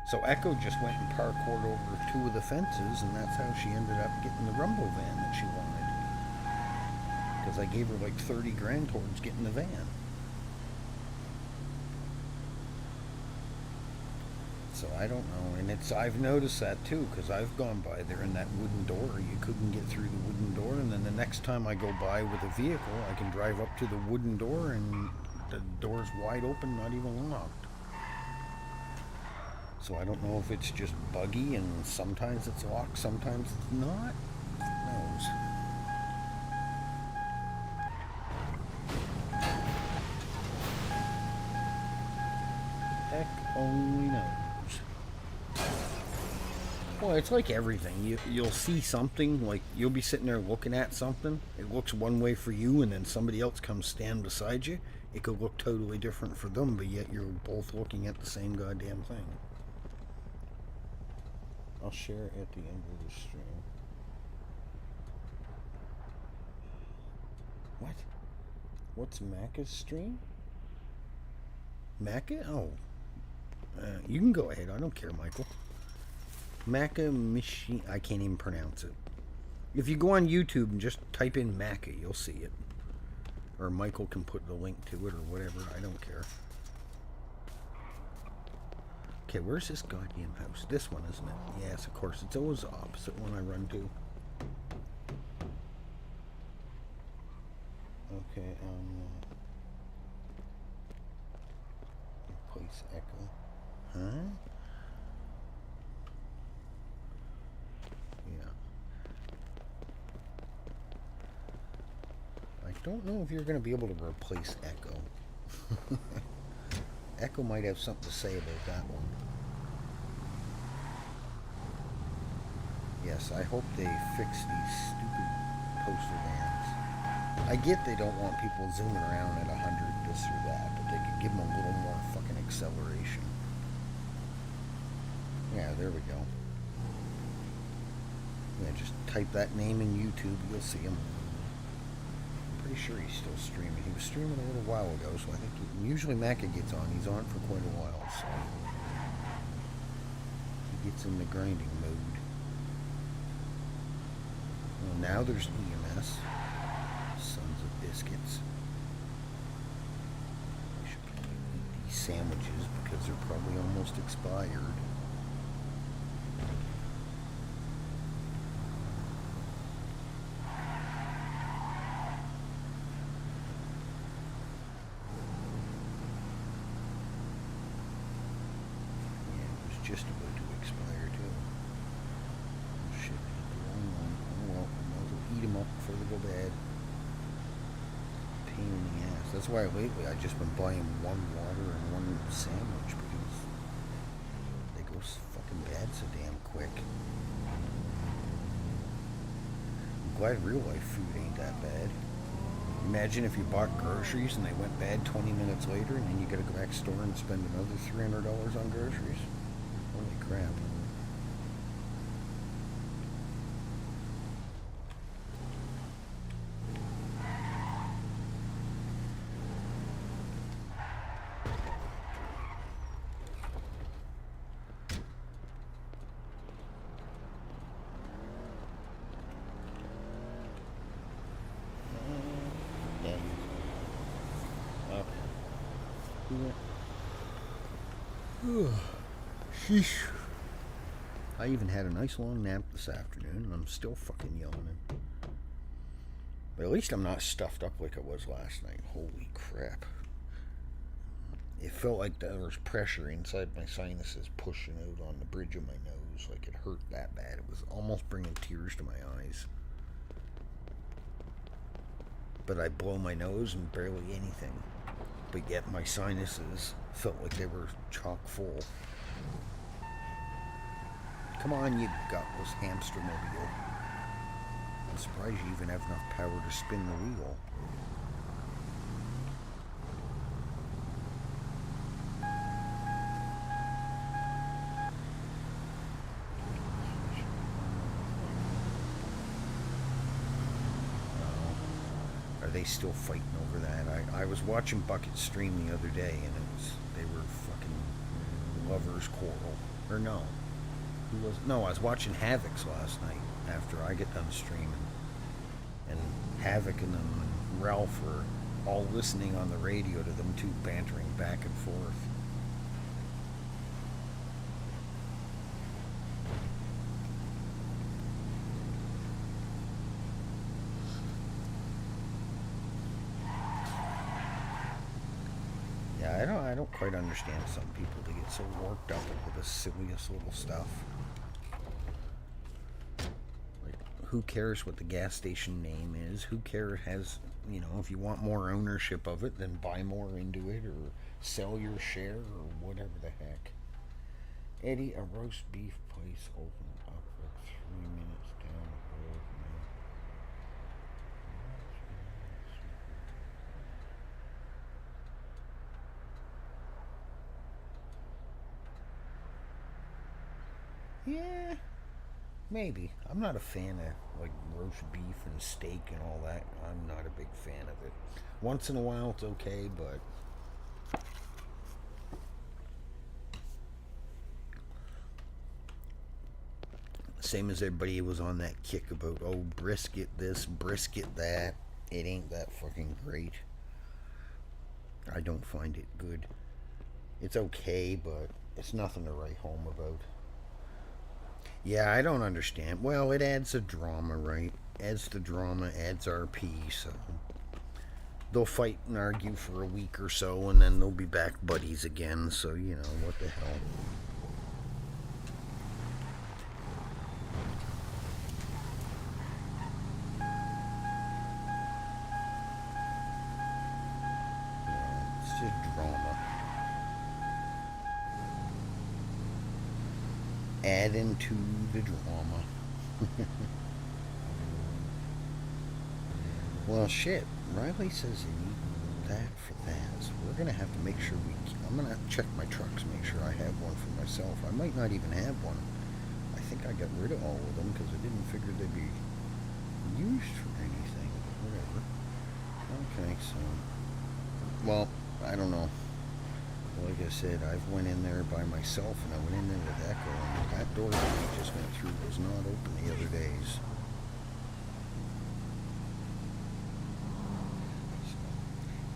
So Echo just went and parkoured over 2 of the fences, and that's how she ended up getting the Rumble van that she wanted. Because I gave her like 30 grand towards getting the van. So I don't know, and I've noticed that too, because I've gone by there and that wooden door, you couldn't get through the wooden door, and then the next time I go by with a vehicle, I can drive up to the wooden door and the door's wide open, not even locked. So I don't know if it's just buggy and sometimes it's locked, sometimes it's not. Who knows? Heck only knows. Well, it's like everything. You'll see something, like you'll be sitting there looking at something. It looks one way for you, and then somebody else comes stand beside you. It could look totally different for them, but yet you're both looking at the same goddamn thing. I'll share it at the end of the stream. What? What's Macca's stream? Macca? Oh. You can go ahead. I don't care, Michael. Macca machine. I can't even pronounce it. If you go on YouTube and just type in Macca, you'll see it. Or Michael can put the link to it or whatever. I don't care. Okay, where's this goddamn house? This one, isn't it? Yes, of course. It's always the opposite one I run to. Okay, place Echo. Huh? Yeah. I don't know if you're going to be able to replace Echo. Echo might have something to say about that one. Yes, I hope they fix these stupid poster vans. I get they don't want people zooming around at 100 this or that, but they could give them a little more fucking acceleration. Yeah, there we go. Yeah, just type that name in YouTube, you'll see him. I'm pretty sure he's still streaming. He was streaming a little while ago, so I think usually Macca gets on. He's on for quite a while, so he gets in the grinding mode. Well, now there's EMS. Sons of biscuits. I should probably eat these sandwiches because they're probably almost expired. Just about to expire too. Oh shit, I hit the wrong one. Oh well, I might as well eat them up before they go bad. Pain in the ass. That's why lately I've just been buying one water and one sandwich because they go fucking bad so damn quick. I'm glad real life food ain't that bad. Imagine if you bought groceries and they went bad 20 minutes later and then you gotta go back to the store and spend another $300 on groceries. Holy crap. Sheesh. I even had a nice long nap this afternoon and I'm still fucking yawning. But at least I'm not stuffed up like I was last night. Holy crap. It felt like there was pressure inside my sinuses pushing out on the bridge of my nose. Like it hurt that bad. It was almost bringing tears to my eyes. But I blow my nose and barely anything. But yet my sinuses felt like they were chock full. Come on, you gutless hamster mobile. I'm surprised you even have enough power to spin the wheel. Are they still fighting over that? I was watching Bucket stream the other day, and they were fucking lovers quarrel. Or no. No, I was watching Havoc's last night after I get done streaming. And Havoc and them and Ralph were all listening on the radio to them two bantering back and forth. Yeah, I don't quite understand some people to get so worked up over the silliest little stuff. Who cares what the gas station name is? Who cares you know, if you want more ownership of it, then buy more into it or sell your share or whatever the heck. Eddie, a roast beef place opened up like 3 minutes down the road. Yeah. Maybe. I'm not a fan of like roast beef and steak and all that. I'm not a big fan of it. Once in a while it's okay, but same as everybody was on that kick about, oh, brisket this, brisket that. It ain't that fucking great. I don't find it good. It's okay, but it's nothing to write home about. Yeah, I don't understand. Well, it adds a drama, right? Adds the drama, adds RP, so they'll fight and argue for a week or so, and then they'll be back buddies again, so, you know, what the hell. Yeah, it's just drama. Adding to the drama. Well, shit. Riley says they need that for that, so we're gonna have to make sure I'm gonna have to check my trucks, make sure I have one for myself. I might not even have one. I think I got rid of all of them because I didn't figure they'd be used for anything. Whatever. Okay, so, well, I don't know. Like I said, I went in there by myself, and I went in there with Echo, and that door that we just went through was not open the other days.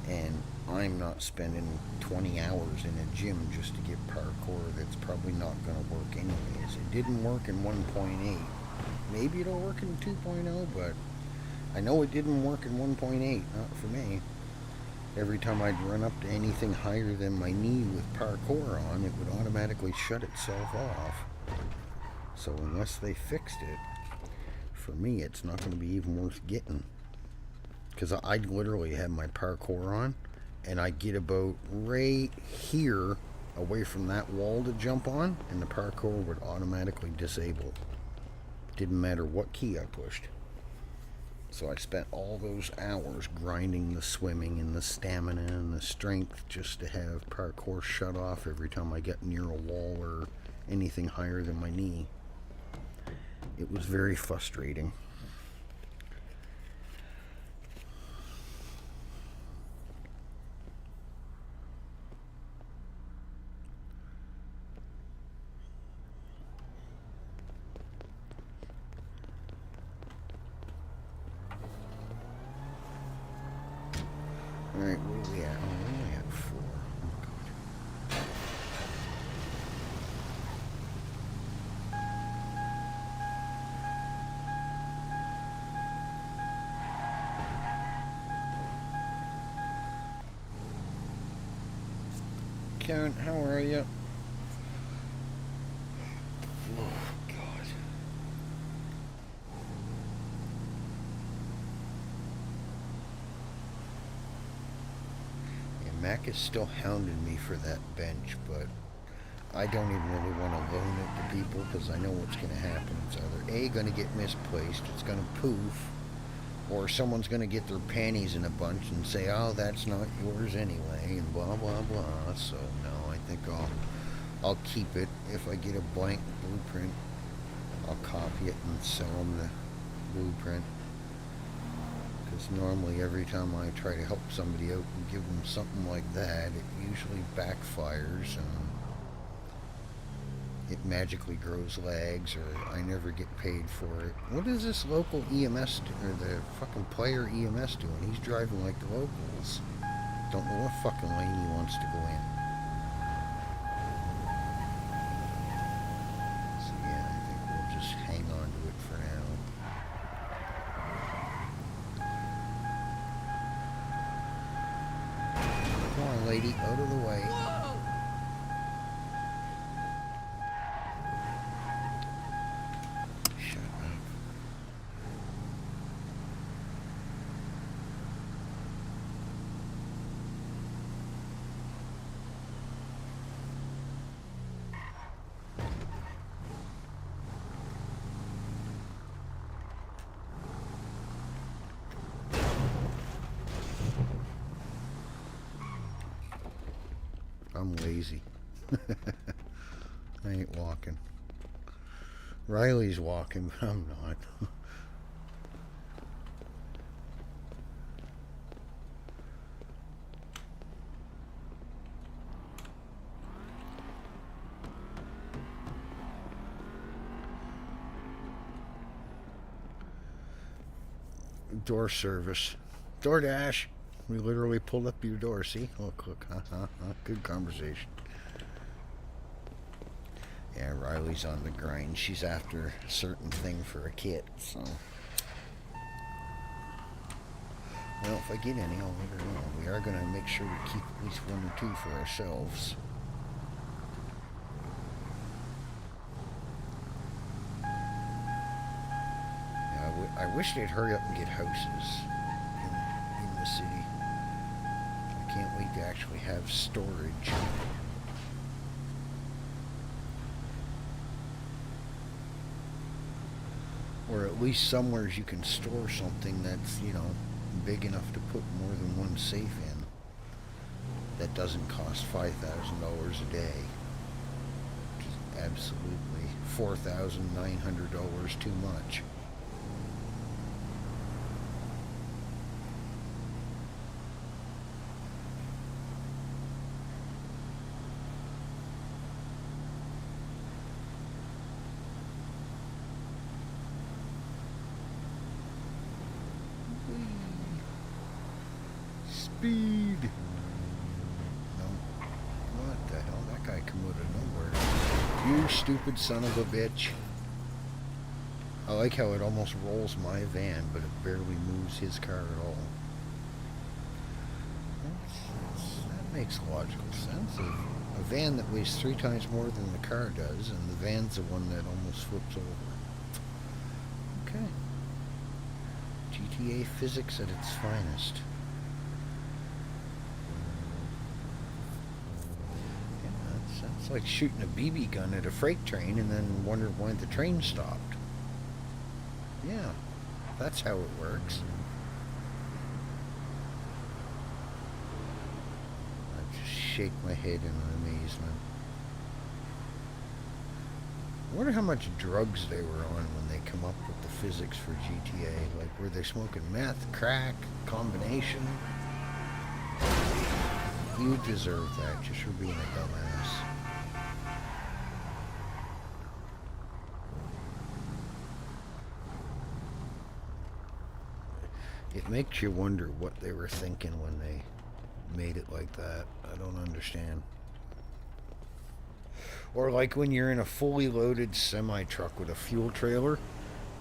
And I'm not spending 20 hours in a gym just to get parkour that's probably not going to work anyways. It didn't work in 1.8. Maybe it'll work in 2.0, but I know it didn't work in 1.8, not for me. Every time I'd run up to anything higher than my knee with parkour on, it would automatically shut itself off. So unless they fixed it, for me it's not going to be even worth getting. Because I'd literally have my parkour on, and I'd get about right here away from that wall to jump on, and the parkour would automatically disable. Didn't matter what key I pushed. So I spent all those hours grinding the swimming and the stamina and the strength just to have parkour shut off every time I got near a wall or anything higher than my knee. It was very frustrating. Alright, where are we at? Oh, we're only at 4. Oh, God. Karen. How are you? Oh, God. Yeah, Mac is still hounding me for that bench, but I don't even really want to loan it to people because I know what's going to happen. It's either A, going to get misplaced, it's going to poof, or someone's going to get their panties in a bunch and say, oh, that's not yours anyway, and blah, blah, blah. So, no, I think I'll keep it. If I get a blank blueprint, I'll copy it and sell them the blueprint. Because normally every time I try to help somebody out and give them something like that, it usually backfires and it magically grows legs, or I never get paid for it. What is this local EMS, or the fucking player EMS doing? He's driving like the locals. Don't know what fucking lane he wants to go in. So yeah, I think we'll just hang on to it for now. Come on, lady, out of the way. I'm lazy. I ain't walking. Riley's walking, but I'm not. Door service. DoorDash. We literally pulled up your door, see? Oh, look, good conversation. Yeah, Riley's on the grind. She's after a certain thing for a kit, so. Well, if I get any, I'll let her know. We are going to make sure we keep at least one or two for ourselves. Yeah, I wish they'd hurry up and get houses in the city. Can't wait to actually have storage. Or at least somewhere you can store something that's, you know, big enough to put more than one safe in. That doesn't cost $5,000 a day. Absolutely $4,900 too much. Speed. No. What the hell? That guy come out of nowhere. You stupid son of a bitch. I like how it almost rolls my van, but it barely moves his car at all. That makes logical sense. A van that weighs 3 times more than the car does, and the van's the one that almost flips over. Okay. GTA physics at its finest. It's like shooting a BB gun at a freight train and then wondering why the train stopped. Yeah, that's how it works. I just shake my head in amazement. I wonder how much drugs they were on when they come up with the physics for GTA. Like, were they smoking meth, crack, combination? You deserve that just for being a dumbass. It makes you wonder what they were thinking when they made it like that. I don't understand. Or like when you're in a fully loaded semi-truck with a fuel trailer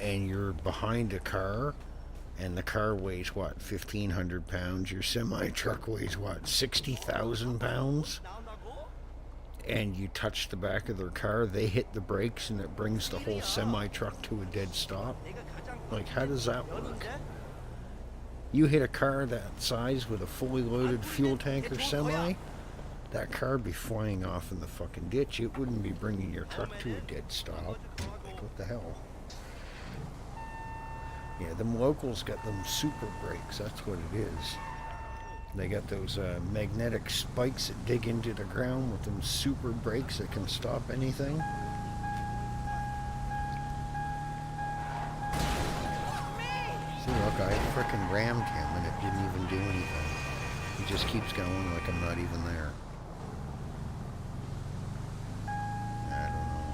and you're behind a car and the car weighs, what, 1,500 pounds? Your semi-truck weighs, what, 60,000 pounds? and you touch the back of their car, they hit the brakes and it brings the whole semi-truck to a dead stop. Like, how does that work? You hit a car that size with a fully loaded fuel tanker semi, that car would be flying off in the fucking ditch. It wouldn't be bringing your truck to a dead stop. Like, what the hell? Yeah, them locals got them super brakes. That's what it is. They got those magnetic spikes that dig into the ground with them super brakes that can stop anything. See, look, I frickin' rammed him and it didn't even do anything. He just keeps going like I'm not even there. I don't know.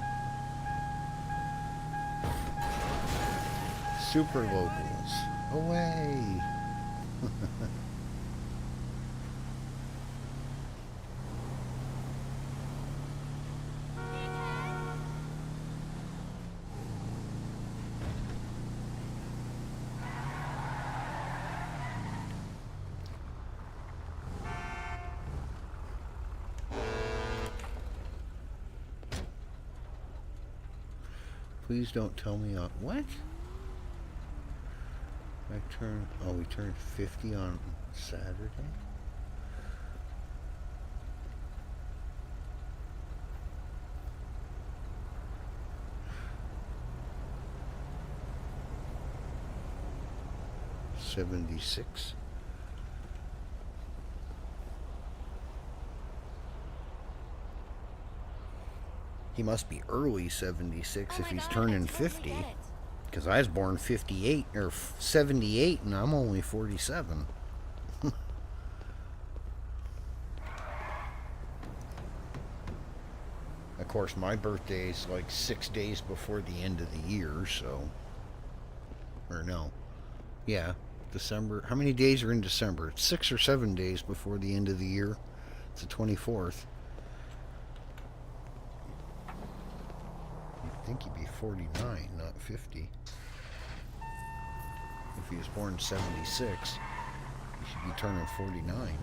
Super locals. Away! Please don't tell me what? We turned 50 on Saturday? '76. He must be early 76 if he's turning 50. Because I was born 58 or 78 and I'm only 47. Of course, my birthday is like 6 days before the end of the year, so. Or no. Yeah, December. How many days are in December? It's 6 or 7 days before the end of the year. It's the 24th. I think he'd be 49, not 50. If he was born 76, he should be turning 49.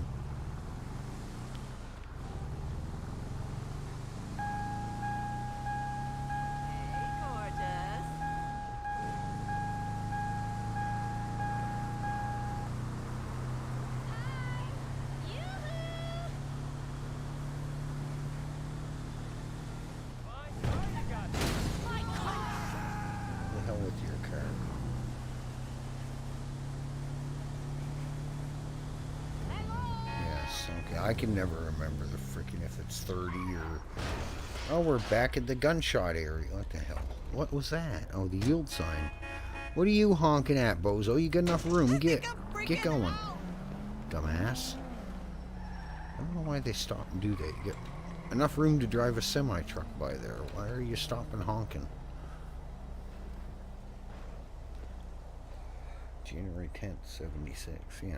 I can never remember the freaking if it's 30 or... Oh, we're back at the gunshot area. What the hell? What was that? Oh, the yield sign. What are you honking at, bozo? You got enough room. Get going. Dumbass. I don't know why they stop and do that. You get enough room to drive a semi-truck by there. Why are you stopping honking? January 10th, 76. Yeah.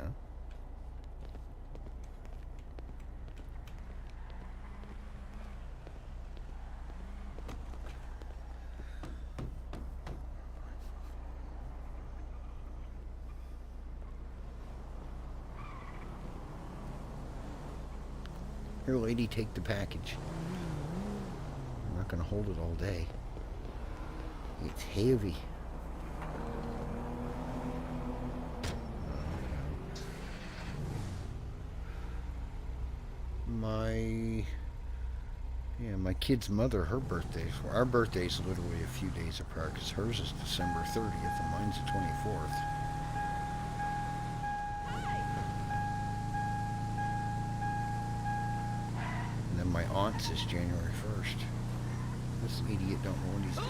Here, lady, take the package. I'm not going to hold it all day. It's heavy. My kid's mother, her birthday. Our birthday's literally a few days apart because hers is December 30th and mine's the 24th. My aunt's is January 1st. This idiot don't know what he's doing.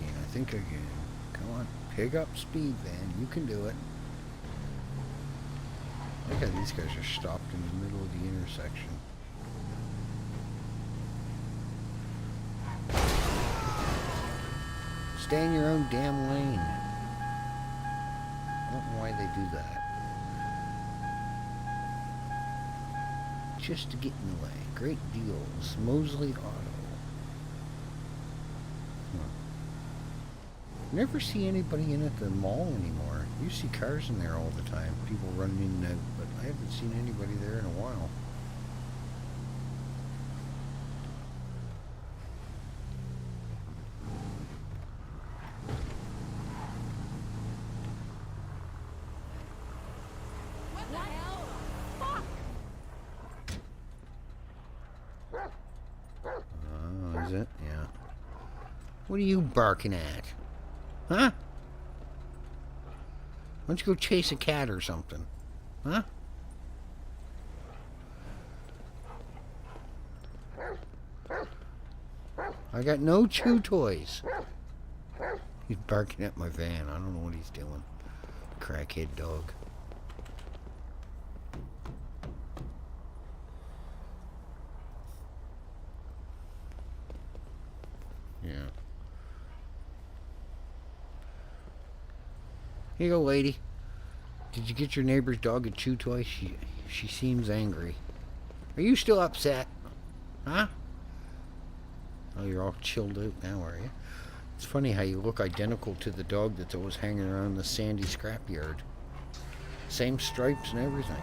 I think I can. Come on, pick up speed, van. You can do it. Look how these guys are stopped in the middle of the intersection. Stay in your own damn lane. I don't know why they do that. Just to get in the way. Great deals. Mosley Auto. Never see anybody in at the mall anymore. You see cars in there all the time. People running in and out, but I haven't seen anybody there in a while.
What the hell? Fuck!
Oh, is it? Yeah. What are you barking at? Huh? Why don't you go chase a cat or something? Huh? I got no chew toys. He's barking at my van. I don't know what he's doing. Crackhead dog. Yeah. Here you go, lady. Did you get your neighbor's dog a chew toy? She seems angry. Are you still upset? Huh? Oh, you're all chilled out now, are you? It's funny how you look identical to the dog that's always hanging around the sandy scrapyard. Same stripes and everything.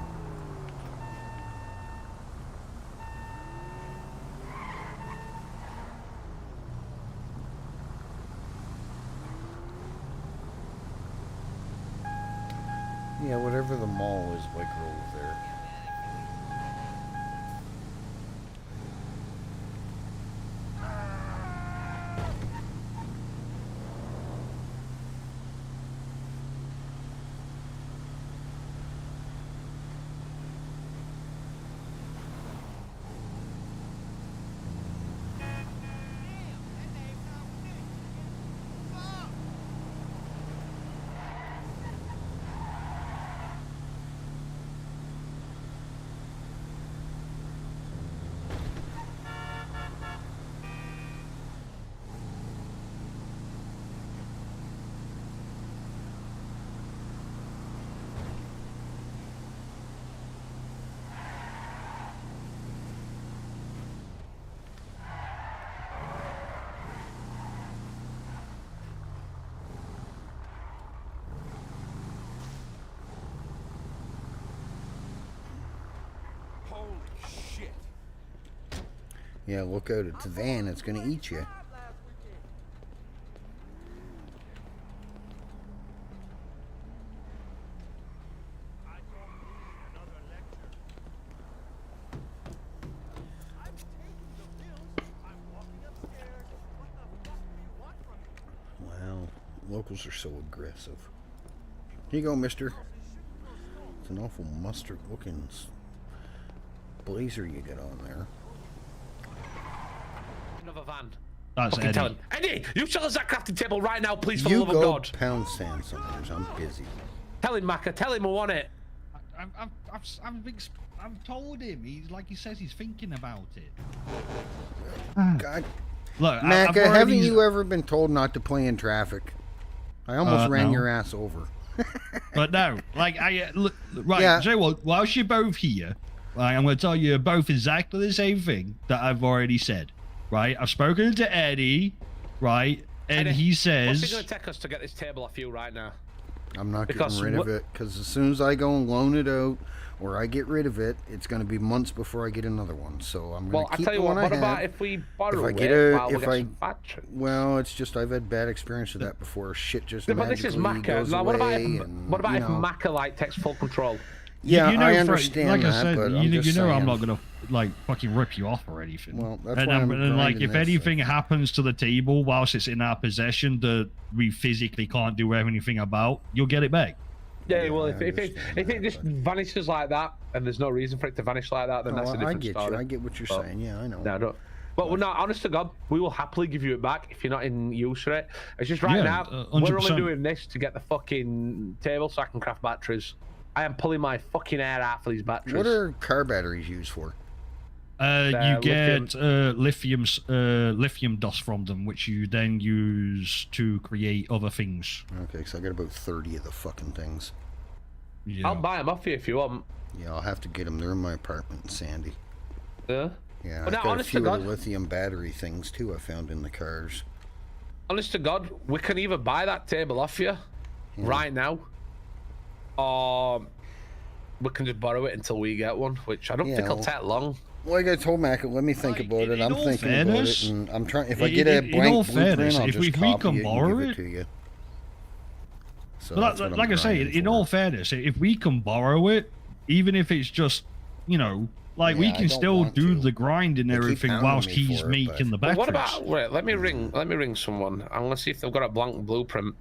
Yeah, whatever the mall is like over there. Yeah, look out, it's a van, it's gonna eat you. Wow, locals are so aggressive. Here you go, mister. It's an awful mustard looking blazer you got on there.
Another van.
That's
Fucking
Eddie.
tell him. Eddie, you shut us that crafting table right now, please, for the
You
love of
go
God.
pound sand sometimes. I'm busy.
Tell him, Macca. Tell him I want it.
I've told him. He's like he says he's thinking about it.
God,
Look,
Macca, haven't you ever been told not to play in traffic? I almost ran
no.
your ass over.
But no, like look, right.
Yeah.
So what? Whilst you're both here, right, I'm going to tell you both exactly the same thing that I've already said. Right, I've spoken to Eddie, right, and
Eddie,
he says,
what's it going to take us to get this table off you right now?
I'm not
Because
getting rid of it, because as soon as I go and loan it out, or I get rid of it, it's going to be months before I get another one. So I'm going
Well,
to
I
keep
tell you
the
what.
one I
What
have.
about if we borrow
I
it
get a-
while we
if
get
I-
some batteries?
Well, it's just I've had bad experience with that before. Shit just
Yeah, but this is
magically
Macca.
goes
Now, what about
away,
if,
and,
what about
you
if
know.
Macca like takes full control?
Yeah,
you know,
I understand
like
that,
I said,
but
you,
I'm
you
just
know I'm
saying.
not gonna like fucking rip you off or anything.
Well, that's
and,
why I'm
and like
grinding
if
this,
anything happens to the table whilst it's in our possession that we physically can't do anything about, you'll get it back.
Yeah, well,
I
if it
understand
just
that,
vanishes like that, and there's no reason for it to vanish like that, then
No,
that's a
I
different
get
story.
you. I get what you're
But-
saying. Yeah, I know.
No, no. But no, honest to God, we will happily give you it back if you're not in use for it. It's just right
Yeah,
now,
100%.
we're only doing this to get the fucking table so I can craft batteries. I am pulling my fucking hair out for these batteries.
What are car batteries used for?
You
lithium.
get lithium dust from them, which you then use to create other things.
Okay, so I got about 30 of the fucking things.
Yeah.
I'll buy them off you if you want.
Yeah, I'll have to get them. They're in my apartment in Sandy.
Yeah.
Yeah,
Well,
I've
now,
got a
honest to
few of
God-
the lithium battery things too I found in the cars.
Honest to God, we can either buy that table off you right now, or we can just borrow it until we get one, which I don't
Yeah,
think will
well-
take long.
Like I told Mac, let me think
Like,
about it.
in
I'm
all
thinking
fairness-
about it, and I'm trying. If I get
in
a
all
blank blueprint,
fairness,
I'll
if
just
we
copy
can
it and
borrow
give
it-
it to you. So
But
that's what I'm
like I say,
grinding
in
for.
all fairness, if we can borrow it, even if it's just, you know, like we
Yeah, I
can
don't
still
want
do
to.
the grind and
They keep
everything
hounding
whilst
me
he's
for it,
making the
But
batteries.
what about? Wait, let me ring someone. I'm gonna see if they've got a blank blueprint.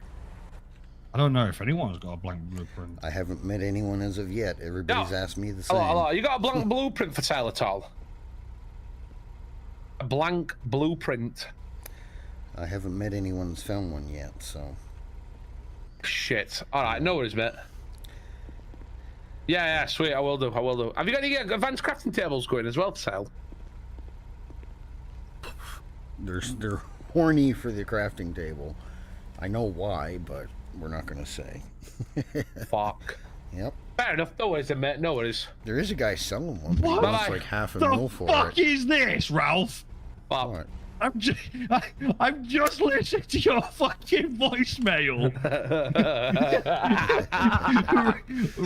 I don't know if anyone's got a blank blueprint.
I haven't met anyone as of yet. Everybody's asked me the same.
Hello. You got a blank blueprint for sale at all? A blank blueprint.
I haven't met anyone that's found one yet, so.
Shit. All right, no worries, mate. Yeah, sweet. I will do. Have you got any advanced crafting tables going as well to sell?
They're horny for the crafting table. I know why, but we're not gonna say.
Fuck.
Yep.
Fair enough. No worries, then, mate. No worries.
There is a guy selling one. But he
What?
wants like half a
The
mil for
fuck
it.
is this, Ralph?
Fuck.
What?
I'm just listening to your fucking voicemail.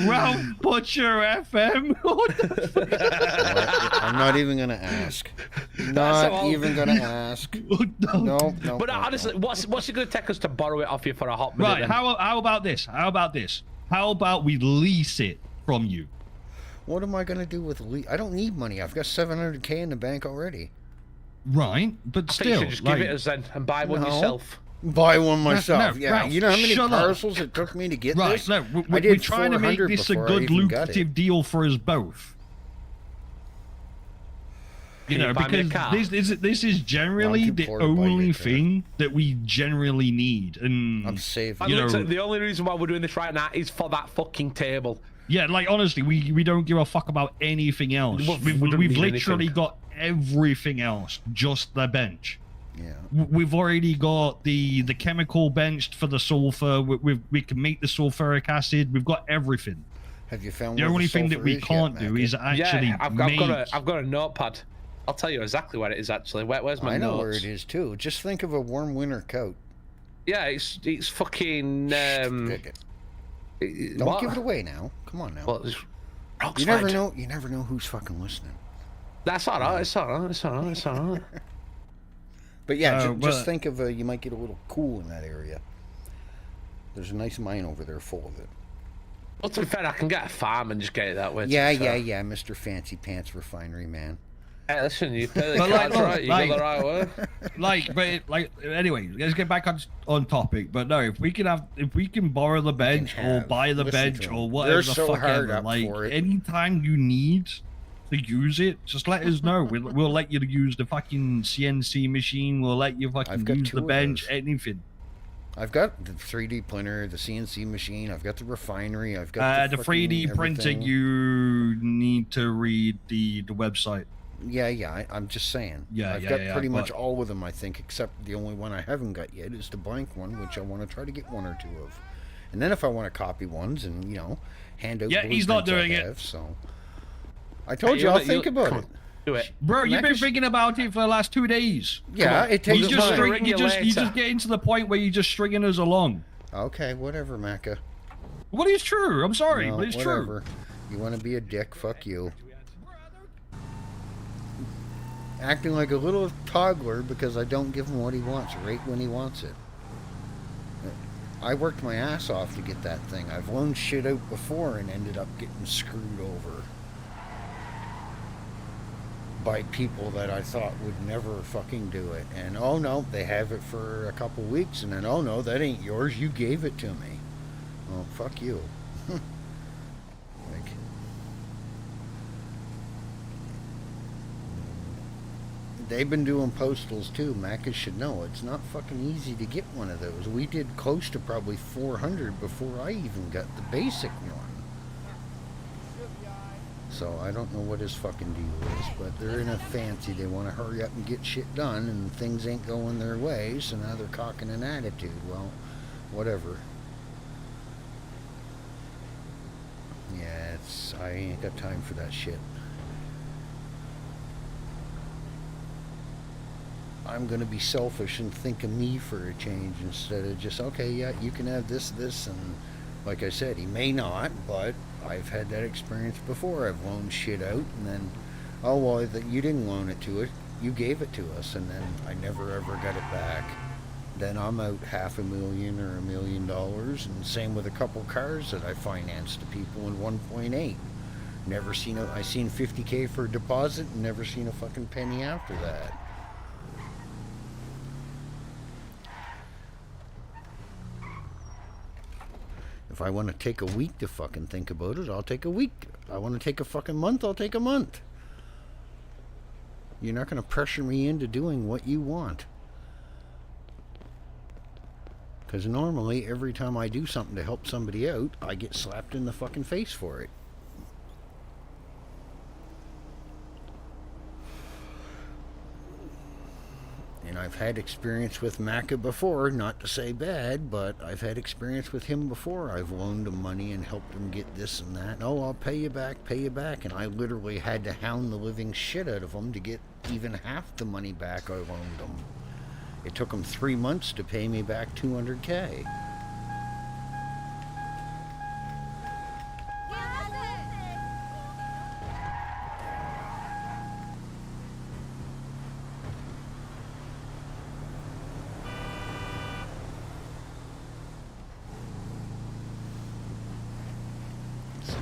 Ralph Butcher FM. What the fuck?
I'm not even gonna ask. Not even gonna ask. No.
But
no,
honestly,
no.
what's it going to take us to borrow it off you for a hot minute?
Right,
then?
how about this? How about we lease it from you?
What am I gonna do with I don't need money. I've got 700K in the bank already.
Right, but
I think
still,
you should just
like,
give it us then and buy one
No.
yourself.
Buy one myself.
no,
yeah.
Ralph,
You know how many
shut up.
parcels it took me to get
right,
this?
no,
I
we're
did
trying to make
400
this a
before I
good,
even got it.
lucrative deal for us both. You
Can
know,
you buy me a
because
car?
this is generally
I'm too
the
poor to buy you a
only
car.
thing that we generally need, and
I'm saving.
And
You know-
literally, the only reason why we're doing this right now is for that fucking table.
yeah, like honestly, we don't give a fuck about anything else.
We wouldn't
We've
need
literally
anything.
got everything else, just the bench.
Yeah.
We've already got the chemical benched for the sulfur. We can make the sulfuric acid. We've got everything.
Have you found
The
where
only thing that
sulfur
we
is
can't
yet,
do
Mackie?
is actually
Yeah, I've
make.
got a notepad. I'll tell you exactly where it is actually. Where's my
I know
notes?
where it is too. Just think of a warm winter coat.
Yeah, it's fucking.
Pick it. Don't
what?
give it away now. Come on now.
Well, it's
you never know. You never know who's fucking listening.
That's all right. It's all right. It's all right. It's all right.
But yeah,
Uh,
just
but-
think of you might get a little cool in that area. There's a nice mine over there full of it.
Well, to be fair, I can get a farm and just get it that way. to
Yeah,
be fair.
yeah, Mr. Fancy Pants Refinery Man.
Hey, listen, you play the
But like,
cards
look,
right. You
like-
got the right way.
Like anyway, let's get back on topic. But no, if we can borrow the bench or
have.
buy the
Listen
bench
to 'em.
or
They're
whatever the
so
fuck
hard
ever,
up
like
for it.
anytime you need to use it, just let us know. We'll let you use the fucking CNC machine. We'll let you fucking
I've got
use
2
the
of
bench.
those.
Anything.
I've got the 3D printer, the CNC machine. I've got the refinery. I've got
The 3D
fucking
printer.
everything.
You need to read the website.
Yeah. I'm just saying. I've got pretty much
but-
all of them, I think, except the only one I haven't got yet is the blank one, which I want to try to get 1 or 2 of. And then if I want to copy ones and hand out.
Yeah, he's not
blueprints I
doing it.
have, so I told you I'll think about
come
it.
on, do it.
Bro, you've been
Next-
thinking about it for the last 2 days.
Yeah, it takes
We'll just
time.
ring you
you
later.
just getting to the point where you're just stringing us along.
Okay, whatever, Macca.
What is true? I'm sorry,
No,
but it's
whatever.
true.
You want to be a dick? Fuck you. Acting like a little toddler because I don't give him what he wants right when he wants it. I worked my ass off to get that thing. I've loaned shit out before and ended up getting screwed over by people that I thought would never fucking do it. And oh no, they have it for a couple weeks, and then oh no, that ain't yours. You gave it to me. Oh, fuck you. Like, they've been doing postals too. Macca should know it's not fucking easy to get one of those. We did close to probably 400 before I even got the basic one. So I don't know what his fucking deal is, but they're in a fancy. They want to hurry up and get shit done, and things ain't going their way, so now they're cocking an attitude. Well, whatever. Yeah, I ain't got time for that shit. I'm gonna be selfish and think of me for a change instead of just, okay, yeah, you can have this, and like I said, he may not, but I've had that experience before. I've loaned shit out, and then, oh, well, you didn't loan it to us, you gave it to us, and then I never ever got it back. Then I'm out $500,000 or $1 million, and same with a couple cars that I financed to people in 1.8. Never seen I seen $50K for a deposit, and never seen a fucking penny after that. If I want to take a week to fucking think about it, I'll take a week. I want to take a fucking month, I'll take a month. You're not going to pressure me into doing what you want. Because normally, every time I do something to help somebody out, I get slapped in the fucking face for it. And I've had experience with Macca before, not to say bad, but I've had experience with him before. I've loaned him money and helped him get this and that. Oh, I'll pay you back. And I literally had to hound the living shit out of him to get even half the money back I loaned him. It took him 3 months to pay me back $200K.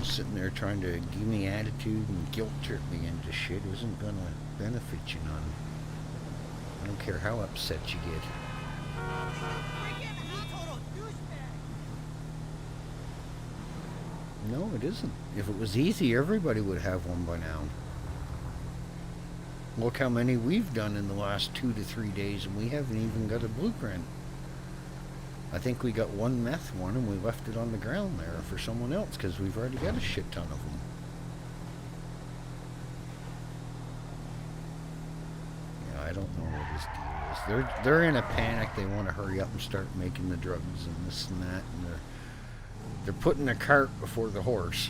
Sitting there trying to give me attitude and guilt trip me into shit isn't gonna benefit you none. I don't care how upset you get. No, it isn't. If it was easy, everybody would have one by now. Look how many we've done in the last 2 to 3 days, and we haven't even got a blueprint. I think we got one meth one, and we left it on the ground there for someone else because we've already got a shit ton of them. Yeah, I don't know what his deal is. They're in a panic. They want to hurry up and start making the drugs and this and that, and they're putting the cart before the horse.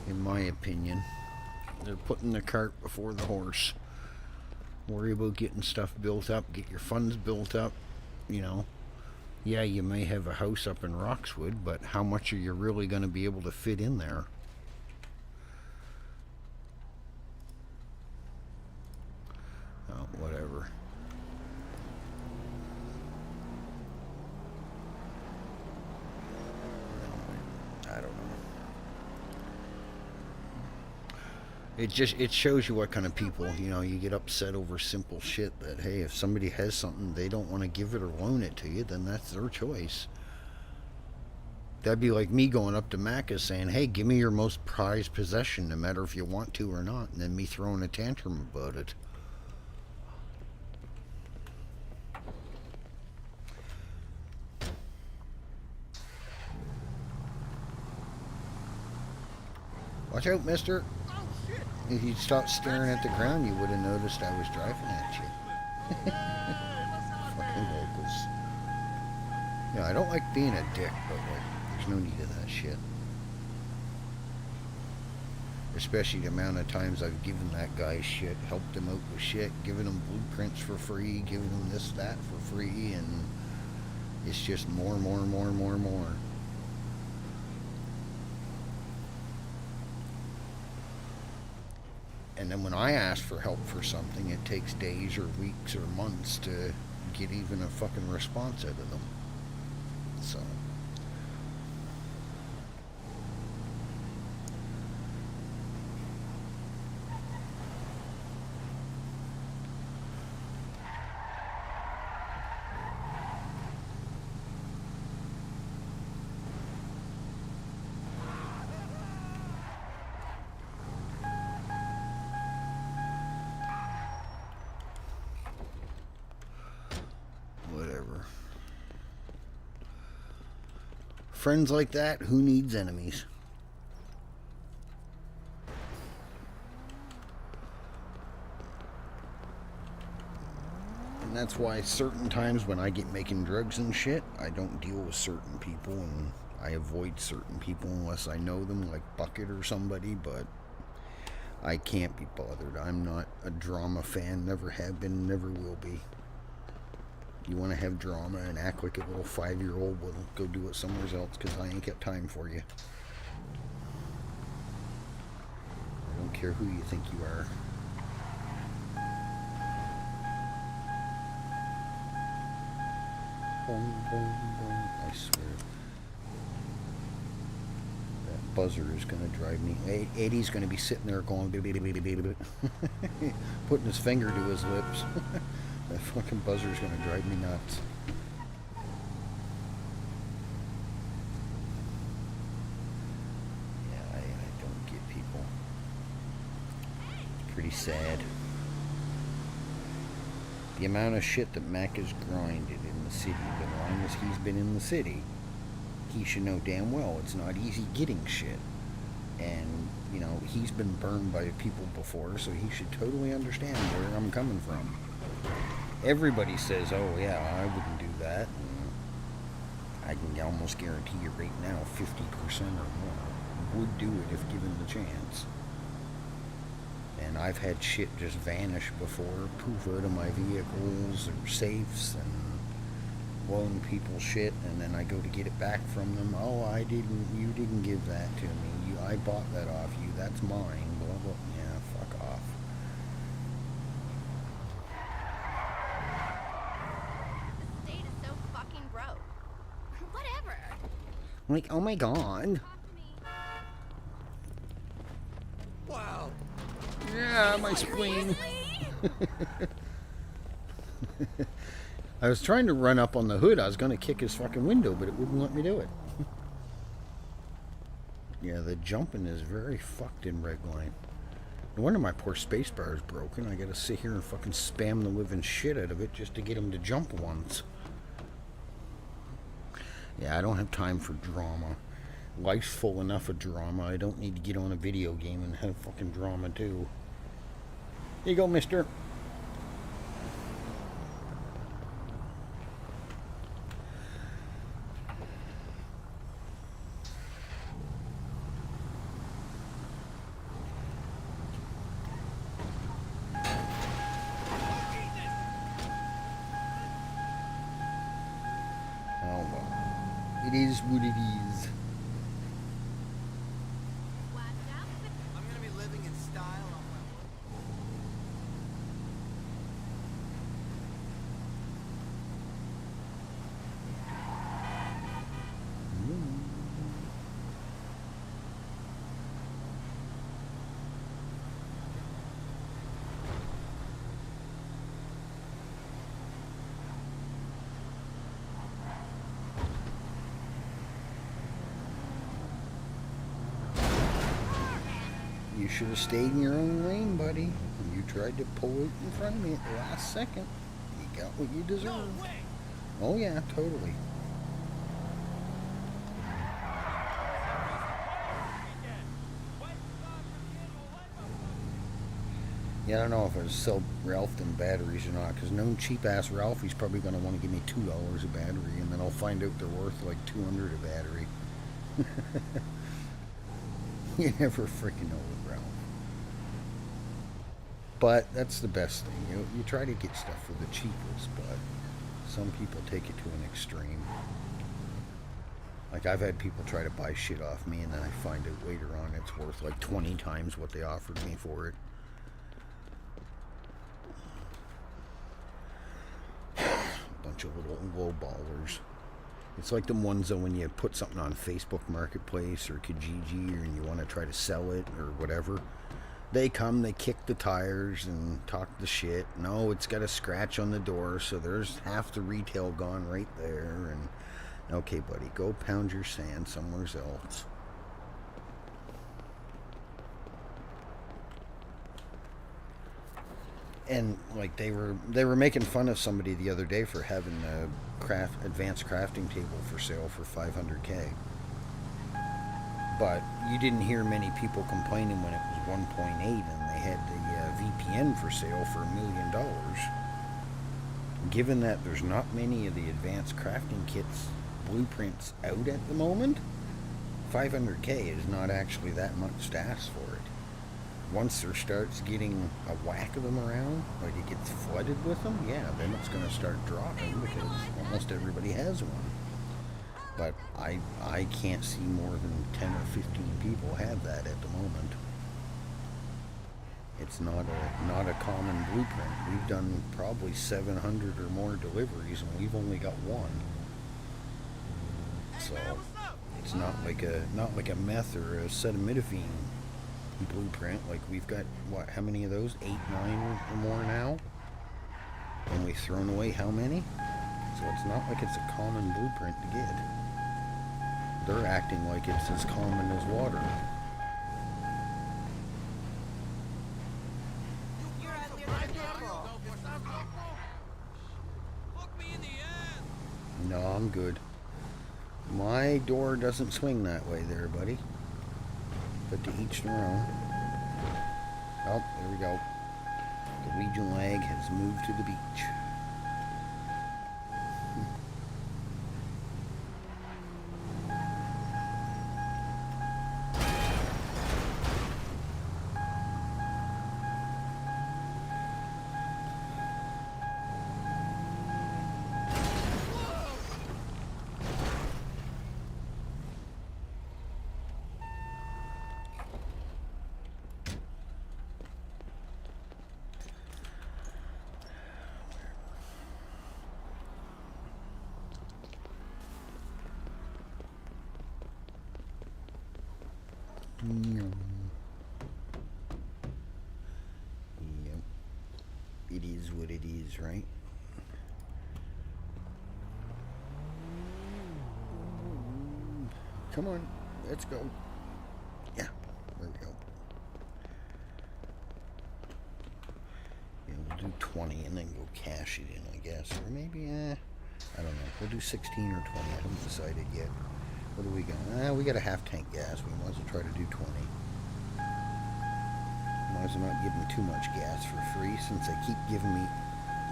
In my opinion, they're putting the cart before the horse. Worry about getting stuff built up, get your funds built up, you know. Yeah, you may have a house up in Roxwood, but how much are you really going to be able to fit in there? Oh, whatever. I don't know. It shows you what kind of people, you know, you get upset over simple shit that, hey, if somebody has something, they don't want to give it or loan it to you, then that's their choice. That'd be like me going up to Macca saying, hey, give me your most prized possession, no matter if you want to or not, and then me throwing a tantrum about it. Watch out, mister. If you'd stopped staring at the ground, you would have noticed I was driving at you. Fucking locals. Yeah, I don't like being a dick, but like, there's no need of that shit. Especially the amount of times I've given that guy shit, helped him out with shit, given him blueprints for free, given him this, that for free, and it's just more. And then when I ask for help for something, it takes days or weeks or months to get even a fucking response out of them. So. friends like that, who needs enemies? And that's why certain times when I get making drugs and shit, I don't deal with certain people, and I avoid certain people unless I know them, like Bucket or somebody, but I can't be bothered. I'm not a drama fan, never have been, never will be. You want to have drama and act like a little 5-year-old, well, go do it somewhere else, because I ain't got time for you. I don't care who you think you are. Boom, boom, boom. I swear. That buzzer is going to drive me. Eddie's going to be sitting there going, putting his finger to his lips. That fucking buzzer is going to drive me nuts. Yeah, I don't get people. It's pretty sad. The amount of shit that Mac has grinded in the city, the long as he's been in the city, he should know damn well it's not easy getting shit. And, you know, he's been burned by people before, so he should totally understand where I'm coming from. Everybody says, oh yeah, I wouldn't do that. And I can almost guarantee you right now 50% or more would do it if given the chance. And I've had shit just vanish before, poof out of my vehicles or safes, and loan people shit, and then I go to get it back from them. Oh, you didn't give that to me. I bought that off you. That's mine. Blah, blah. Yeah, fuck off.
The state is so fucking broke. Whatever.
Like, oh my god.
Wow.
Yeah, my spleen. I was trying to run up on the hood. I was going to kick his fucking window, but it wouldn't let me do it. Yeah, the jumping is very fucked in Redline. No wonder my poor spacebar is broken. I gotta sit here and fucking spam the living shit out of it just to get him to jump once. Yeah, I don't have time for drama. Life's full enough of drama. I don't need to get on a video game and have fucking drama too. Here you go, mister. Oh well. It is what it is.
I'm gonna be living in style on my
You should have stayed in your own lane, buddy. You tried to pull it in front of me at the last second. You got what you deserved. Oh yeah, totally. Yeah, I don't know if I sell Ralph them batteries or not, because known cheap-ass Ralph, he's probably going to want to give me $2 a battery, and then I'll find out they're worth like $200 a battery. You never freaking know with Ralph. But that's the best thing. You try to get stuff for the cheapest, but some people take it to an extreme. Like, I've had people try to buy shit off me, and then I find out later on it's worth like 20 times what they offered me for it. Bunch of little low ballers. It's like the ones that when you put something on Facebook Marketplace or Kijiji and you want to try to sell it or whatever, they come, they kick the tires and talk the shit. No, it's got a scratch on the door, so there's half the retail gone right there. And okay, buddy, go pound your sand somewhere else. And like they were making fun of somebody the other day for having a advanced crafting table for sale for $500K. But you didn't hear many people complaining when it was 1.8 and they had the VPN for sale for $1 million. Given that there's not many of the advanced crafting kits blueprints out at the moment, 500K is not actually that much to ask for it. Once there starts getting a whack of them around, like it gets flooded with them, yeah, then it's going to start dropping because almost everybody has one. But I can't see more than 10 or 15 people have that at the moment. It's not a common blueprint. We've done probably 700 or more deliveries and we've only got one. So it's not like a meth or a acetaminophen blueprint. Like we've got what? How many of those? 8, 9 or more now. And we've thrown away how many? So it's not like it's a common blueprint to get. They're acting like it's as common as water. No, I'm good. My door doesn't swing that way there, buddy. But to each their own. Oh, there we go. The Legion lag has moved to the beach. Yep. It is what it is, right? Come on, let's go. Yeah, there we go. Yeah, we'll do 20 and then go cash it in, I guess. Or maybe, I don't know. We'll do 16 or 20. I haven't decided yet. What do we got? We got a half tank gas. We might as well try to do 20. Might as well not give them too much gas for free since they keep giving me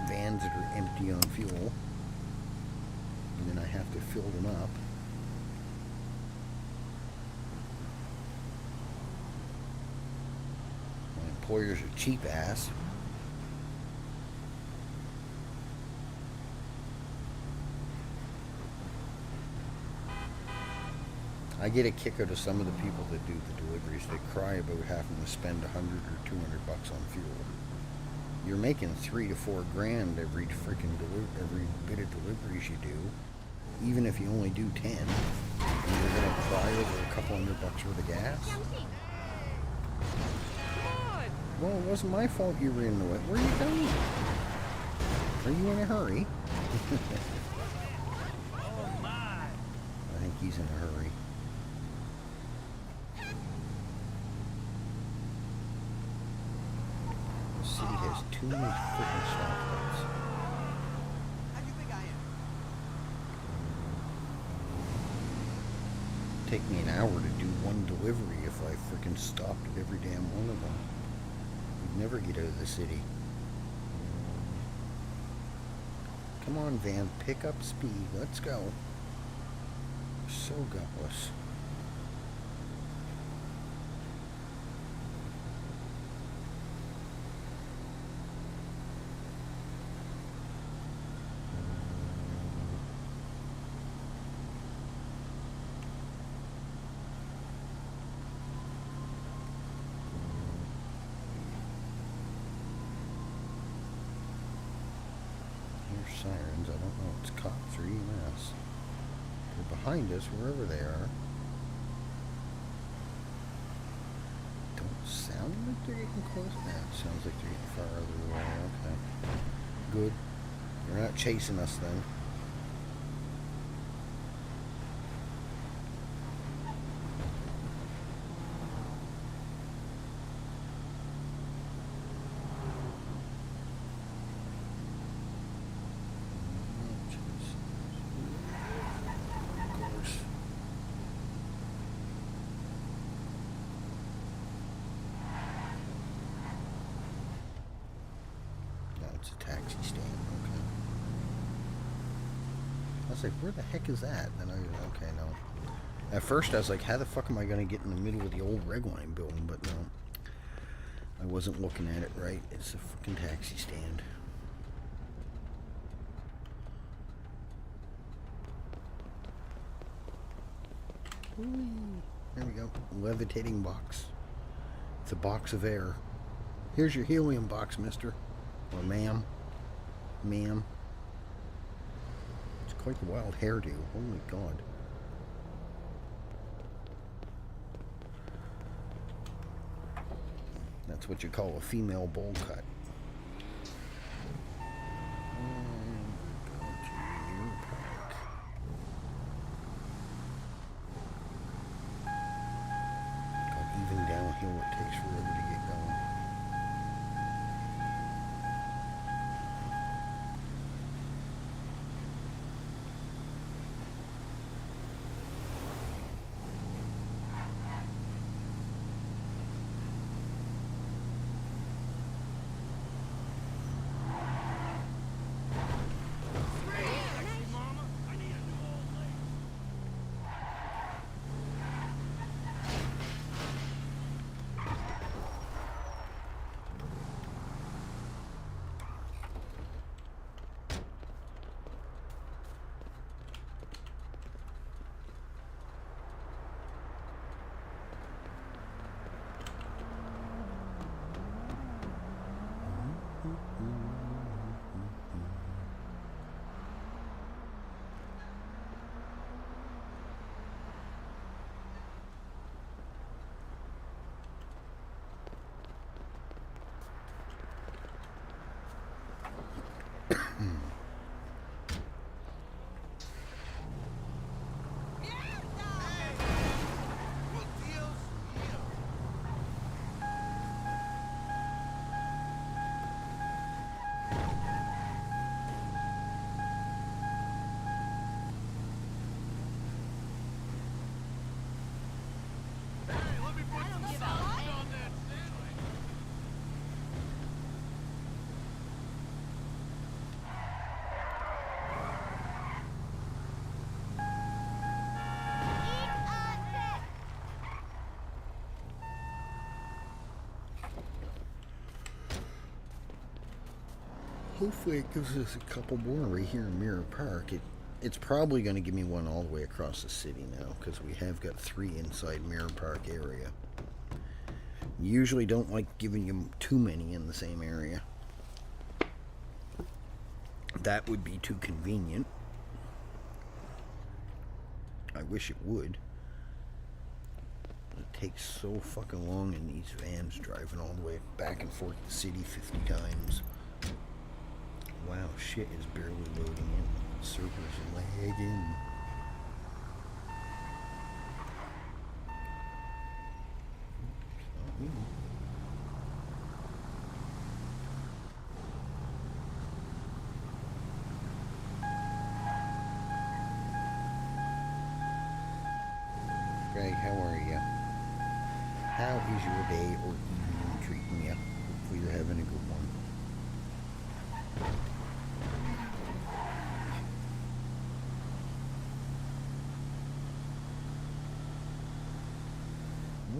vans that are empty on fuel. And then I have to fill them up. My employer's a cheap ass. I get a kick out of some of the people that do the deliveries. They cry about having to spend $100 or $200 on fuel. You're making $3 to $4 grand every freaking every bit of deliveries you do, even if you only do 10. And you're gonna cry over a couple $100 worth of gas. Well, it wasn't my fault you were in the way. Where are you going? Are you in a hurry? I think he's in a hurry. The city has too many freaking stoplights.
How do you think I am?
Take me an hour to do one delivery if I freaking stopped at every damn one of them. We'd never get out of the city. Come on, van, pick up speed. Let's go. So gutless. Sirens, I don't know, it's cops or EMS. They're behind us, wherever they are. Don't sound like they're getting close. Nah, sounds like they're getting farther away. Okay. Good. They're not chasing us then. it's a taxi stand. Okay. I was like, where the heck is that? Then I was okay, no. At first I was like, how the fuck am I gonna get in the middle of the old RedLine building? But no. I wasn't looking at it right. It's a fucking taxi stand. Whee. There we go. Levitating box. It's a box of air. Here's your helium box, mister. Or ma'am. Ma'am. It's quite the wild hairdo. Holy God. That's what you call a female bowl cut. Even downhill, it takes forever to get going. Hopefully it gives us a couple more right here in Mirror Park. It's probably going to give me one all the way across the city now, because we have got 3 inside Mirror Park area. Usually don't like giving you too many in the same area. That would be too convenient. I wish it would. It takes so fucking long in these vans driving all the way back and forth to the city 50 times. Wow, shit is barely loading in. Servers are lagging. Greg, how are you? How is your day or evening treating you? Hopefully you're having a good one.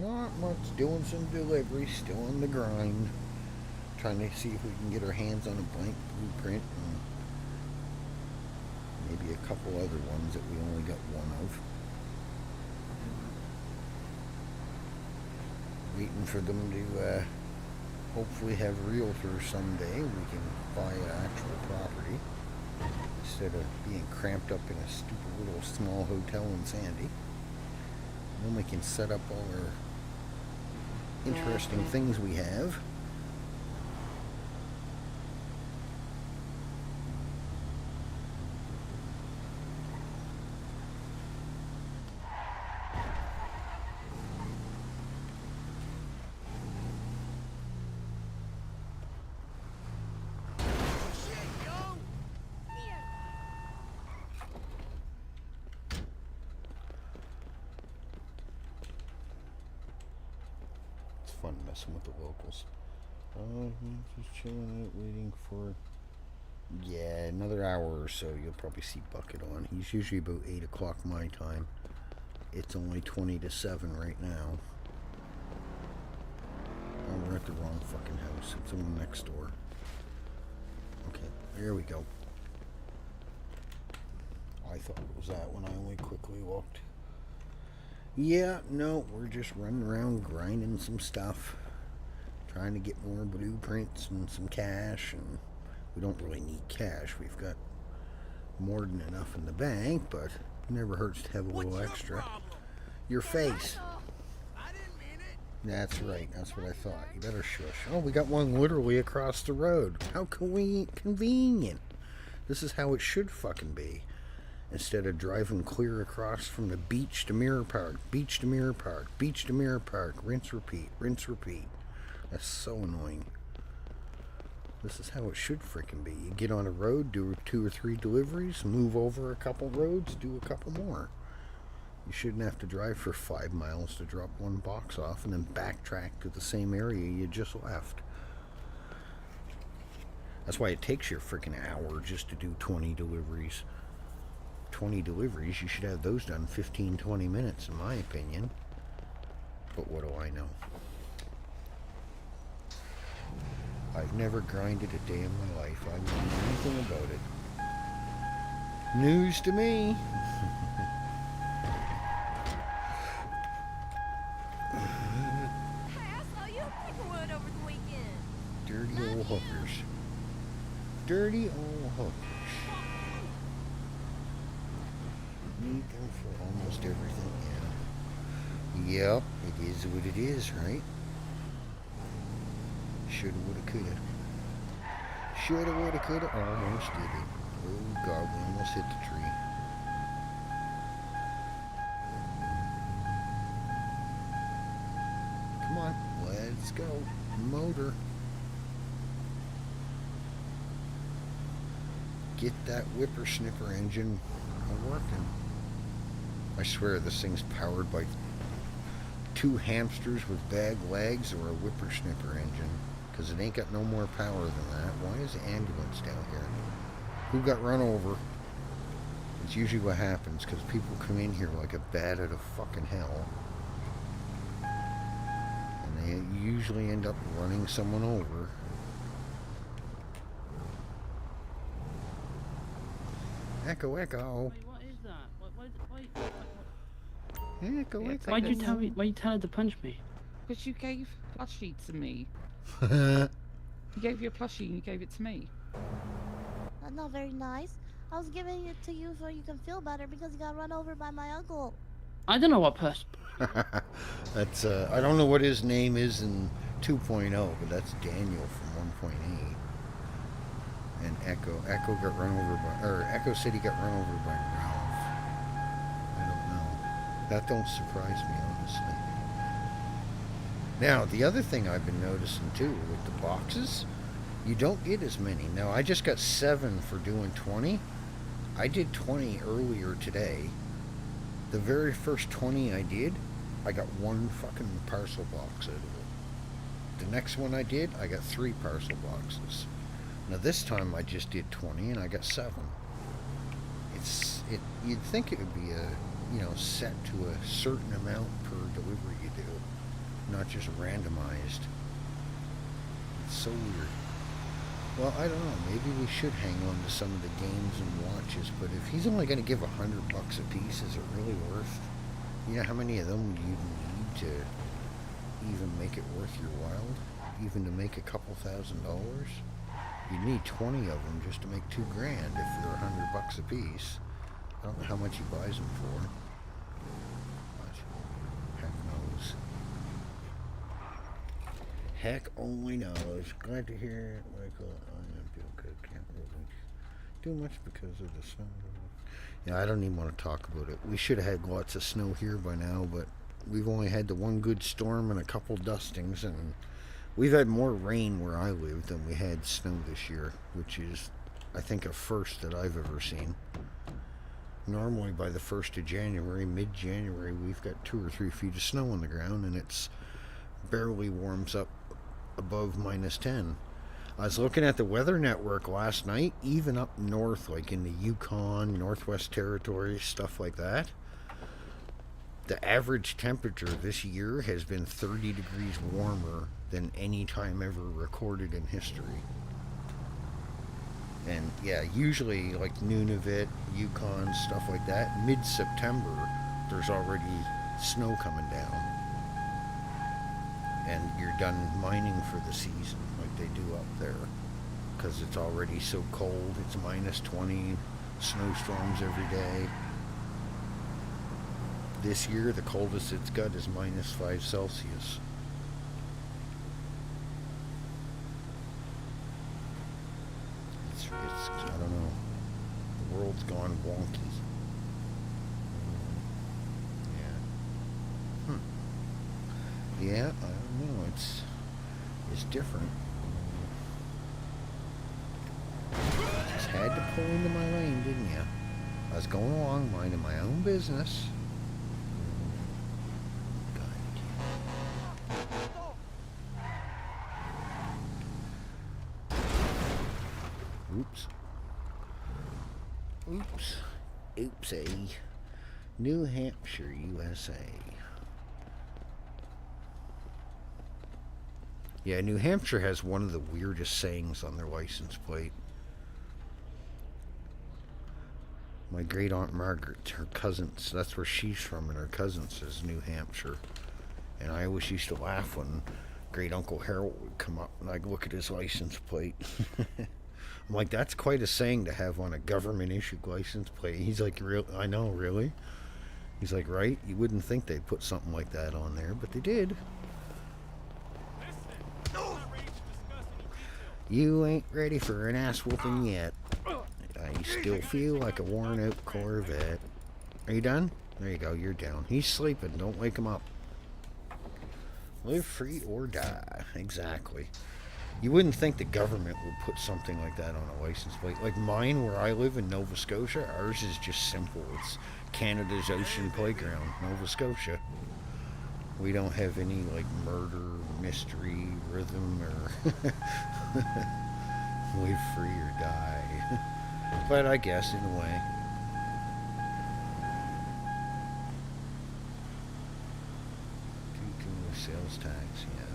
Not much, doing some deliveries, still on the grind. Trying to see if we can get our hands on a blank blueprint and maybe a couple other ones that we only got one of. Waiting for them to hopefully have realtors someday. We can buy an actual property instead of being cramped up in a stupid little small hotel in Sandy. Then we can set up all our interesting things we have. Fun messing with the locals. Just chilling out, waiting for Yeah, another hour or so you'll probably see Bucket on. He's usually about 8 o'clock my time. It's only 20 to 7 right now. Oh, we're at the wrong fucking house. It's the one next door. Okay, there we go. I thought it was that when I only quickly looked. Yeah, no, we're just running around grinding some stuff. Trying to get more blueprints and some cash, and we don't really need cash. We've got more than enough in the bank, but it never hurts to have a little extra. Your face.
I didn't mean it.
That's right. That's what I thought. You better shush. Oh, we got one literally across the road. How convenient. This is how it should fucking be. Instead of driving clear across from the beach to Mirror Park, beach to Mirror Park, beach to Mirror Park, rinse, repeat, rinse, repeat. That's so annoying. This is how it should freaking be. You get on a road, do 2 or 3 deliveries, move over a couple roads, do a couple more. You shouldn't have to drive for 5 miles to drop one box off and then backtrack to the same area you just left. That's why it takes you a freaking hour just to do 20 deliveries. 20 deliveries, you should have those done 15-20 minutes in my opinion. But what do I know? I've never grinded a day in my life. I don't know anything about it. News to me.
Hey, I saw you at Pickerwood over the weekend.
Dirty old hookers. Dirty old hookers. Need them for almost everything, yeah. Yep, it is what it is, right? Shoulda, woulda, coulda. Shoulda, woulda, coulda. Almost did it. Oh God, we almost hit the tree. Come on, let's go. Motor. Get that whippersnipper engine working. I swear this thing's powered by 2 hamsters with bag legs or a whippersnipper engine. Because it ain't got no more power than that. Why is the ambulance down here? Who got run over? It's usually what happens because people come in here like a bat out of fucking hell. And they usually end up running someone over. Echo, echo.
Wait, what is that?
Echo, echo.
Why'd you tell me? Why you tell her to punch me?
Because you gave plushie to me. You gave you a plushie and you gave it to me.
That's not very nice. I was giving it to you so you can feel better because you got run over by my uncle.
I don't know what person.
That's I don't know what his name is in 2.0, but that's Daniel from 1.8. And Echo got run over by, or Echo City got run over by Ralph. I don't know. That don't surprise me, honestly. Now, the other thing I've been noticing too with the boxes, you don't get as many. Now, I just got 7 for doing 20. I did 20 earlier today. The very first 20 I did, I got 1 fucking parcel box out of it. The next one I did, I got 3 parcel boxes. Now this time I just did 20 and I got 7. You'd think it would be set to a certain amount per delivery you do, not just randomized. It's so weird. Well, I don't know. Maybe we should hang on to some of the games and watches, but if he's only going to give $100 a piece, is it really worth? You know how many of them you need to even make it worth your while? Even to make a couple $1,000s? You need 20 of them just to make $2 grand if they're $100 a piece. I don't know how much he buys them for. But heck knows. Heck only knows. Glad to hear it, Michael. I am feel good. Can't really do much because of the snow. Yeah, I don't even want to talk about it. We should have had lots of snow here by now, but we've only had the one good storm and a couple dustings, and we've had more rain where I live than we had snow this year, which is, I think, a first that I've ever seen. Normally by the 1st of January, mid-January, we've got 2 or 3 feet of snow on the ground, and it's barely warms up above -10. I was looking at the weather network last night, even up north, like in the Yukon, Northwest Territories, stuff like that. The average temperature this year has been 30 degrees warmer than any time ever recorded in history. And yeah, usually like Nunavut, Yukon, stuff like that, mid-September, there's already snow coming down. And you're done mining for the season, like they do up there. Because it's already so cold, it's minus 20, snowstorms every day. This year, the coldest it's got is minus 5 Celsius. It's I don't know. The world's gone wonky. Yeah, I don't know. It's different. Just had to pull into my lane, didn't you? I was going along, minding my own business. Oops. Oops. Oopsie. New Hampshire, USA. Yeah, New Hampshire has one of the weirdest sayings on their license plate. My great aunt Margaret, her cousins, that's where she's from, and her cousin says New Hampshire. And I always used to laugh when great Uncle Harold would come up and I'd look at his license plate. I'm like, that's quite a saying to have on a government issued license plate. He's like, real? I know, really? He's like, right? You wouldn't think they'd put something like that on there, but they did. You ain't ready for an ass whooping yet. I still feel like a worn out Corvette. Are you done? There you go, you're down. He's sleeping, don't wake him up. Live free or die. Exactly. You wouldn't think the government would put something like that on a license plate. Like mine, where I live in Nova Scotia, ours is just simple. It's Canada's Ocean Playground, Nova Scotia. We don't have any like murder, mystery, rhythm, or live free or die. But I guess in a way. Sales tax, yeah.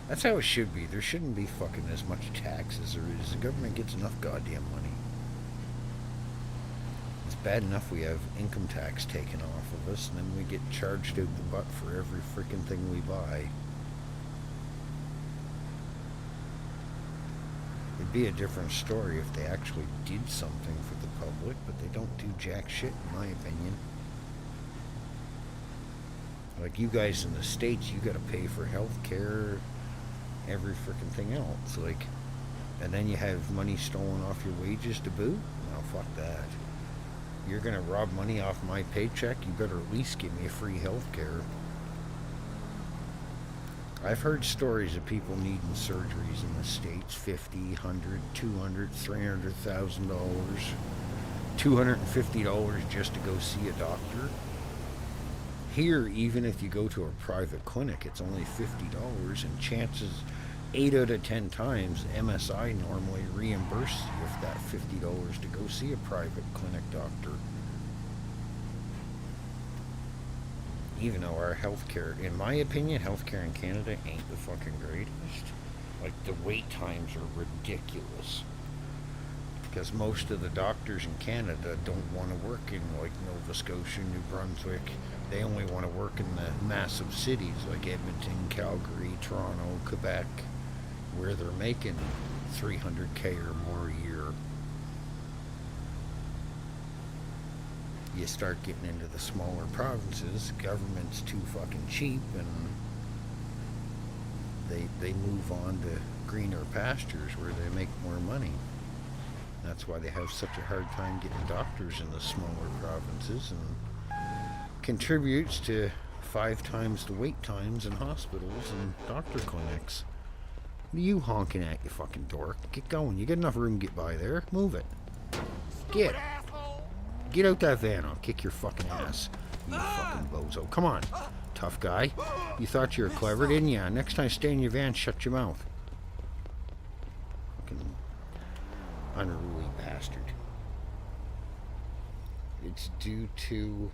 That's how it should be. There shouldn't be fucking as much tax as there is. The government gets enough goddamn money. It's bad enough we have income tax taken off of us, and then we get charged out the butt for every freaking thing we buy. It'd be a different story if they actually did something for the public, but they don't do jack shit, in my opinion. Like you guys in the States, you gotta pay for health care, every freaking thing else. Like, and then you have money stolen off your wages to boot? No, fuck that. You're gonna rob money off my paycheck, you better at least give me a free health care. I've heard stories of people needing surgeries in the States, $50, $100, $200, $300,000, $250 just to go see a doctor. Here, even if you go to a private clinic, it's only $50, and chances 8 out of 10 times MSI normally reimburses you for that $50 to go see a private clinic doctor. Even though our healthcare, in my opinion, healthcare in Canada ain't the fucking greatest. Like, the wait times are ridiculous. Because most of the doctors in Canada don't want to work in, like, Nova Scotia, New Brunswick. They only want to work in the massive cities like Edmonton, Calgary, Toronto, Quebec, where they're making $300K or more a year. You start getting into the smaller provinces, government's too fucking cheap, and they move on to greener pastures where they make more money. That's why they have such a hard time getting doctors in the smaller provinces, and contributes to 5 times the wait times in hospitals and doctor clinics. What are you honking at, you fucking dork? Get going. You got enough room to get by there. Move it. Get out that van. I'll kick your fucking ass. You fucking bozo. Come on, tough guy. You thought you were clever, didn't ya? Next time, stay in your van, shut your mouth. Fucking Unruly bastard. It's due to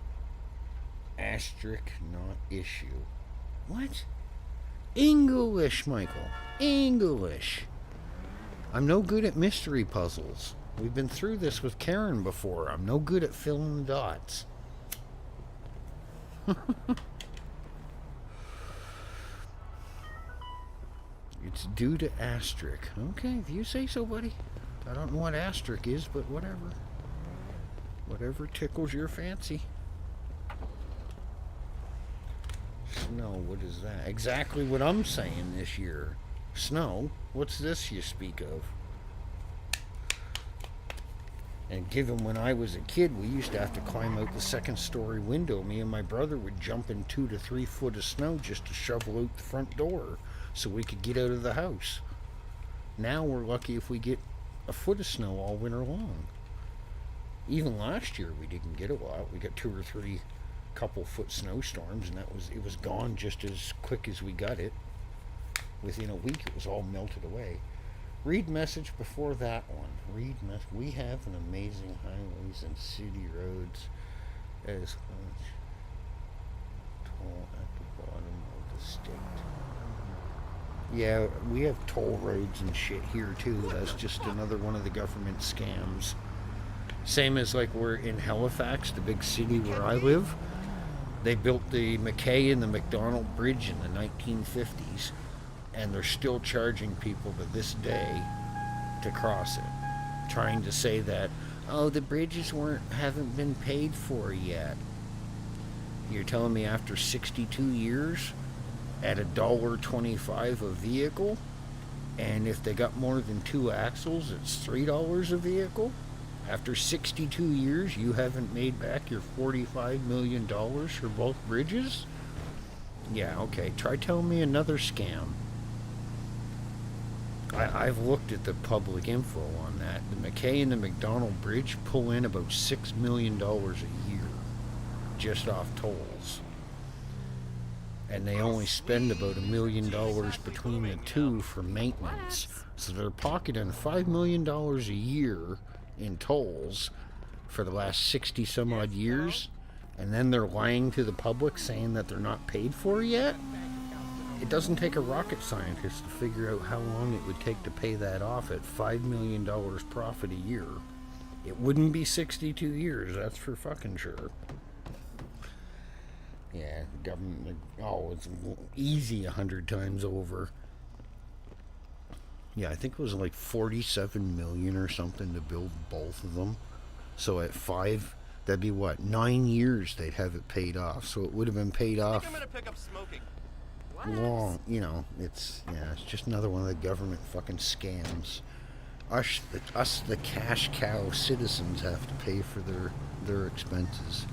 asterisk, not issue. What? English, Michael. English. I'm no good at mystery puzzles. We've been through this with Karen before. I'm no good at filling the dots. It's due to asterisk. Okay, if you say so, buddy. I don't know what asterisk is, but whatever. Whatever tickles your fancy. Snow, what is that? Exactly what I'm saying this year. Snow? What's this you speak of? And given when I was a kid, we used to have to climb out the second story window. Me and my brother would jump in 2 to 3 foot of snow just to shovel out the front door so we could get out of the house. Now we're lucky if we get a foot of snow all winter long. Even last year we didn't get a lot. We got 2 or 3 couple foot snowstorms, and it was gone just as quick as we got it. Within a week it was all melted away. Read message before that one. Read message. We have an amazing highways and city roads as much toll at the bottom of the state. Yeah, we have toll roads and shit here too. That's just another one of the government scams. Same as like we're in Halifax, the big city where I live. They built the McKay and the McDonald Bridge in the 1950s, and they're still charging people to this day to cross it, trying to say that, oh, the bridges haven't been paid for yet. You're telling me after 62 years, at $1.25 a vehicle, and if they got more than 2 axles, it's $3 a vehicle? After 62 years, you haven't made back your $45 million for both bridges? Yeah, okay. Try telling me another scam. I've looked at the public info on that. The McKay and the McDonald Bridge pull in about $6 million a year just off tolls. And they only spend about $1 million between the two for maintenance. So they're pocketing $5 million a year in tolls for the last 60 some odd years, and then they're lying to the public saying that they're not paid for yet. It doesn't take a rocket scientist to figure out how long it would take to pay that off at $5 million profit a year. It wouldn't be 62 years, that's for fucking sure. Yeah, government, it's easy 100 times over. Yeah, I think it was like 47 million or something to build both of them. So at 5, that'd be what, 9 years they'd have it paid off. So it would have been paid off.
I'm gonna pick up smoking.
Long, it's just another one of the government fucking scams. Us the cash cow citizens have to pay for their expenses.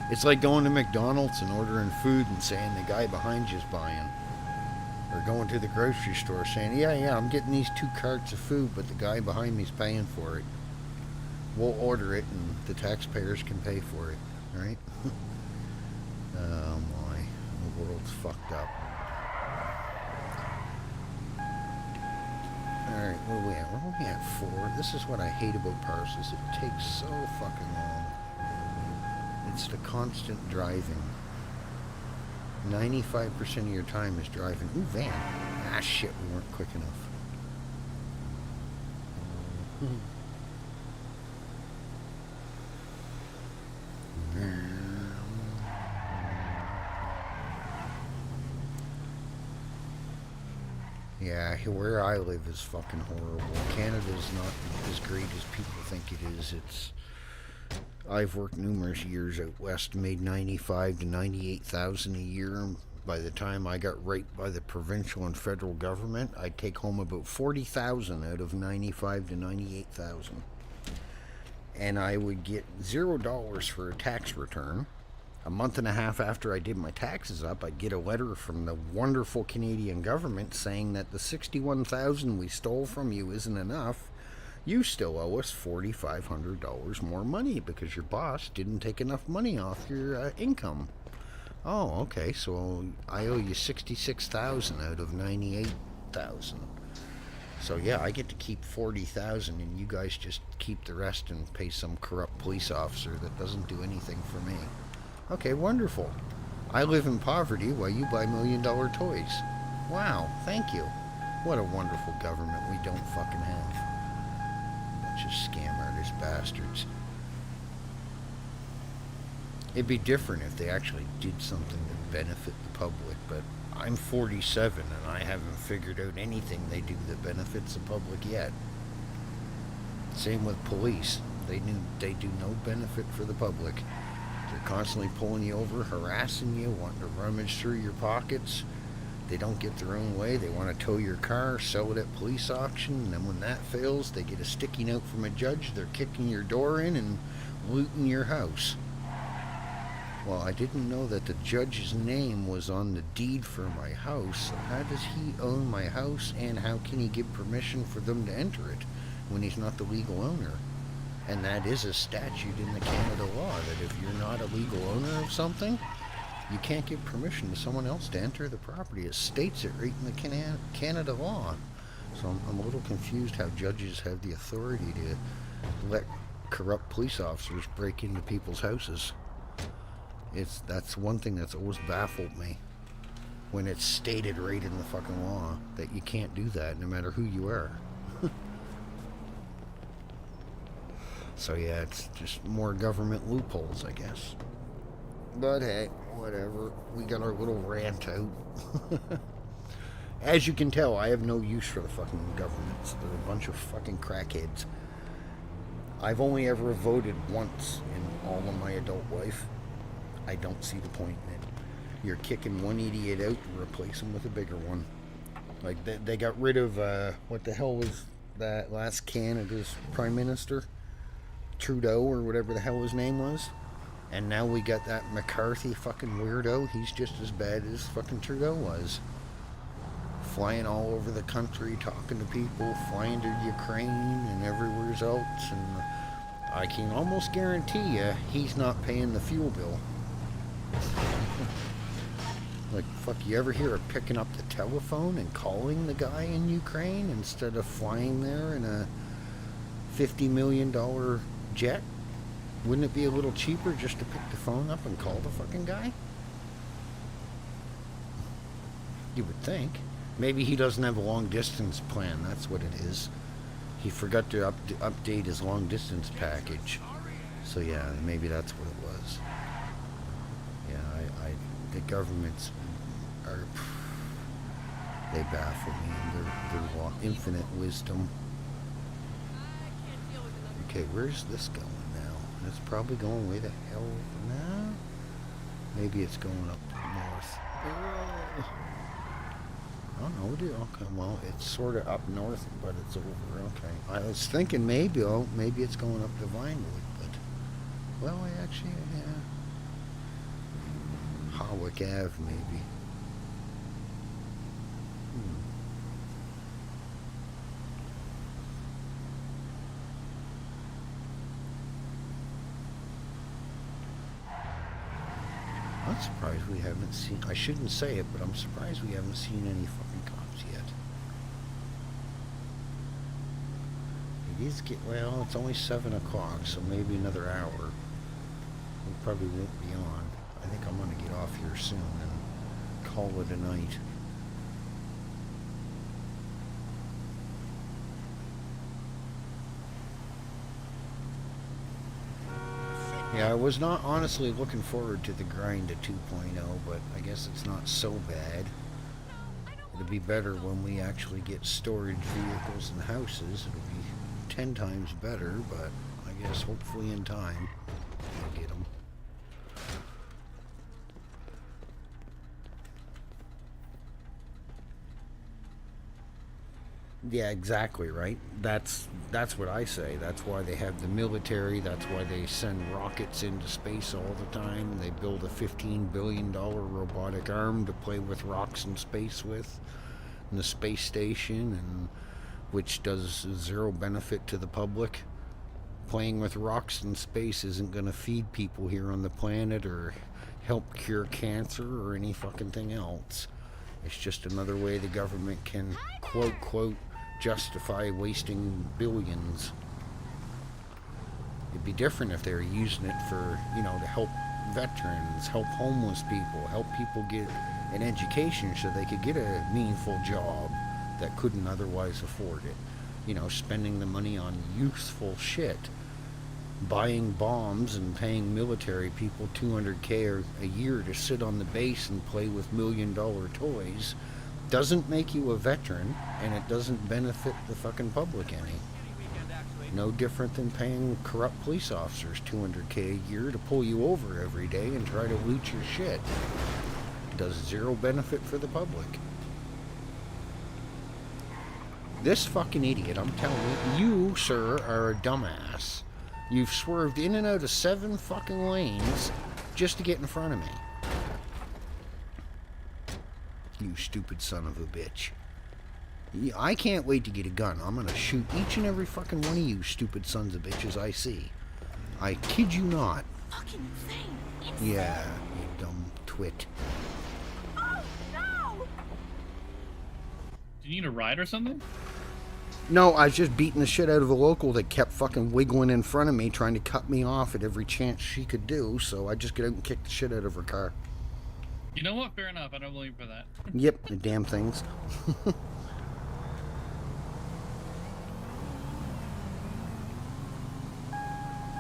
It's like going to McDonald's and ordering food and saying the guy behind you is buying. Or going to the grocery store saying, yeah, I'm getting these 2 carts of food, but the guy behind me's paying for it. We'll order it and the taxpayers can pay for it, right? Oh my, the world's fucked up. Alright, where are we at? We're only at 4. This is what I hate about parcels. It takes so fucking long. It's the constant driving. 95% of your time is driving. Ooh, van. Ah, shit, we weren't quick enough. Yeah, where I live is fucking horrible. Canada's not as great as people think it is. I've worked numerous years out west, made 95 to 98,000 a year. By the time I got raped by the provincial and federal government, I'd take home about 40,000 out of 95 to 98,000. And I would get $0 for a tax return. A month and a half after I did my taxes up, I'd get a letter from the wonderful Canadian government saying that the 61,000 we stole from you isn't enough. You still owe us $4,500 more money because your boss didn't take enough money off your income. Oh, okay, so I owe you 66,000 out of 98,000. So yeah, I get to keep 40,000 and you guys just keep the rest and pay some corrupt police officer that doesn't do anything for me. Okay, wonderful. I live in poverty while you buy $1 million toys. Wow, thank you. What a wonderful government we don't fucking have. Bunch of scam artist bastards. It'd be different if they actually did something to benefit the public, but I'm 47 and I haven't figured out anything they do that benefits the public yet. Same with police. They do no benefit for the public. They're constantly pulling you over, harassing you, wanting to rummage through your pockets. They don't get their own way. They want to tow your car, sell it at police auction, and then when that fails, they get a sticky note from a judge. They're kicking your door in and looting your house. Well, I didn't know that the judge's name was on the deed for my house. So how does he own my house, and how can he give permission for them to enter it when he's not the legal owner? And that is a statute in the Canada law, that if you're not a legal owner of something, you can't give permission to someone else to enter the property. It states it right in the Canada law. So I'm a little confused how judges have the authority to let corrupt police officers break into people's houses. That's one thing that's always baffled me, when it's stated right in the fucking law that you can't do that no matter who you are. So yeah, it's just more government loopholes, I guess. But hey, whatever. We got our little rant out. As you can tell, I have no use for the fucking governments. They're a bunch of fucking crackheads. I've only ever voted once in all of my adult life. I don't see the point in it. You're kicking one idiot out to replace him with a bigger one. Like, they got rid of, what the hell was that last Canada's Prime Minister? Trudeau, or whatever the hell his name was. And now we got that McCarthy fucking weirdo. He's just as bad as fucking Trudeau was. Flying all over the country, talking to people, flying to Ukraine and everywhere else. And I can almost guarantee you he's not paying the fuel bill. Like, fuck, you ever hear of picking up the telephone and calling the guy in Ukraine instead of flying there in a $50 million jet? Wouldn't it be a little cheaper just to pick the phone up and call the fucking guy? You would think. Maybe he doesn't have a long distance plan, that's what it is. He forgot to update his long distance package. So yeah, maybe that's what it was. Yeah, the governments are, they baffle me in their infinite wisdom. Okay, where's this going now? It's probably going way the hell now. Maybe it's going up north. Oh no, okay, well, it's sort of up north, but it's over. Okay, I was thinking maybe it's going up to Vinewood, but well, I actually, yeah. Hawick Ave, maybe. I'm surprised we haven't seen, I shouldn't say it, but I'm surprised we haven't seen any fucking cops yet. It is well, it's only 7 o'clock, so maybe another hour. We probably won't be on. I think I'm gonna get off here soon and call it a night. Yeah, I was not honestly looking forward to the grind to 2.0, but I guess it's not so bad. It'll be better when we actually get storage vehicles and houses. It'll be 10 times better, but I guess hopefully in time we'll get them. Yeah, exactly, right? That's what I say. That's why they have the military. That's why they send rockets into space all the time. They build a $15 billion robotic arm to play with rocks in space with, in the space station, and which does zero benefit to the public. Playing with rocks in space isn't going to feed people here on the planet or help cure cancer or any fucking thing else. It's just another way the government can, quote, justify wasting billions. It'd be different if they were using it for, you know, to help veterans, help homeless people, help people get an education so they could get a meaningful job that couldn't otherwise afford it. You know, spending the money on useful shit. Buying bombs and paying military people $200K a year to sit on the base and play with $1 million toys doesn't make you a veteran, and it doesn't benefit the fucking public any. No different than paying corrupt police officers $200K a year to pull you over every day and try to loot your shit. Does zero benefit for the public. This fucking idiot, I'm telling you, sir, are a dumbass. You've swerved in and out of 7 fucking lanes just to get in front of me. You stupid son of a bitch. I can't wait to get a gun. I'm gonna shoot each and every fucking one of you stupid sons of bitches I see. I kid you not.
Fucking insane.
Yeah, you dumb twit.
Oh, no!
Do you need a ride or something?
No, I was just beating the shit out of a local that kept fucking wiggling in front of me, trying to cut me off at every chance she could do, so I just get out and kick the shit out of her car.
You know what? Fair enough. I don't blame you for that.
Yep, the damn things.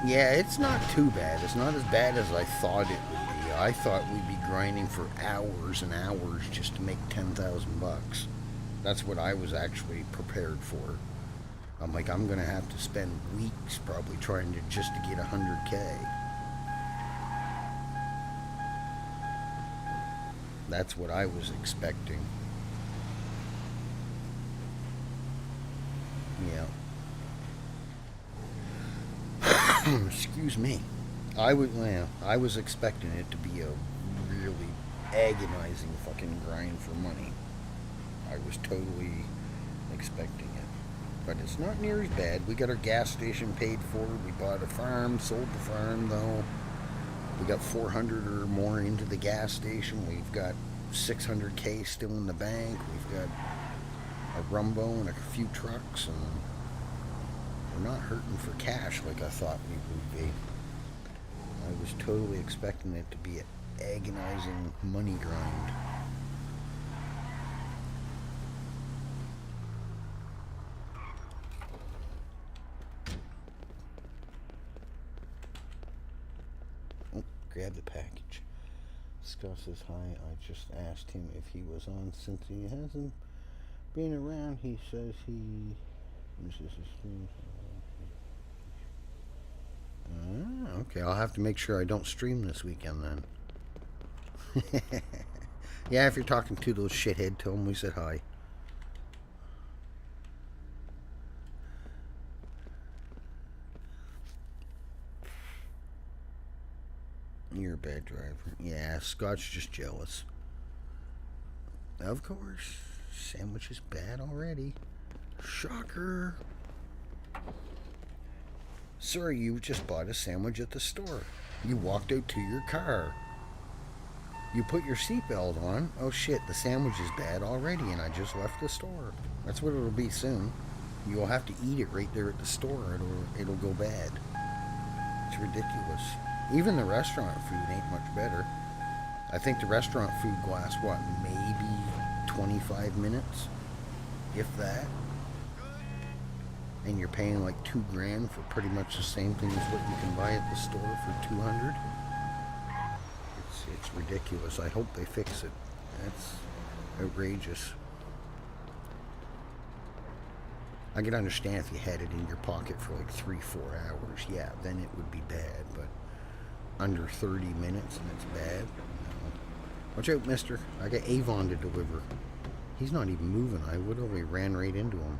Yeah, it's not too bad. It's not as bad as I thought it would be. I thought we'd be grinding for hours and hours just to make 10,000 bucks. That's what I was actually prepared for. I'm like, I'm gonna have to spend weeks probably trying to just to get 100K. That's what I was expecting. Yeah. Excuse me. I was expecting it to be a really agonizing fucking grind for money. I was totally expecting it. But it's not near as bad. We got our gas station paid for. We bought a farm, sold the farm though. We got 400 or more into the gas station. We've got 600K still in the bank. We've got a Rumbo and a few trucks, and we're not hurting for cash like I thought we would be. I was totally expecting it to be an agonizing money grind. Grab the package. Scott says hi. I just asked him if he was on since he hasn't been around. He says he misses his stream. Okay, I'll have to make sure I don't stream this weekend then. Yeah, if you're talking to those shithead, tell them we said hi. You're a bad driver. Yeah, Scott's just jealous. Of course. Sandwich is bad already. Shocker. Sir, you just bought a sandwich at the store. You walked out to your car. You put your seatbelt on. Oh shit, the sandwich is bad already and I just left the store. That's what it'll be soon. You'll have to eat it right there at the store. It'll go bad. It's ridiculous. Even the restaurant food ain't much better. I think the restaurant food lasts, what, maybe 25 minutes? If that. And you're paying like $2,000 for pretty much the same thing as what you can buy at the store for $200. It's ridiculous. I hope they fix it. That's outrageous. I can understand if you had it in your pocket for like 3-4 hours. Yeah, then it would be bad, but under 30 minutes and it's bad. No. Watch out, mister. I got Avon to deliver. He's not even moving. I literally ran right into him.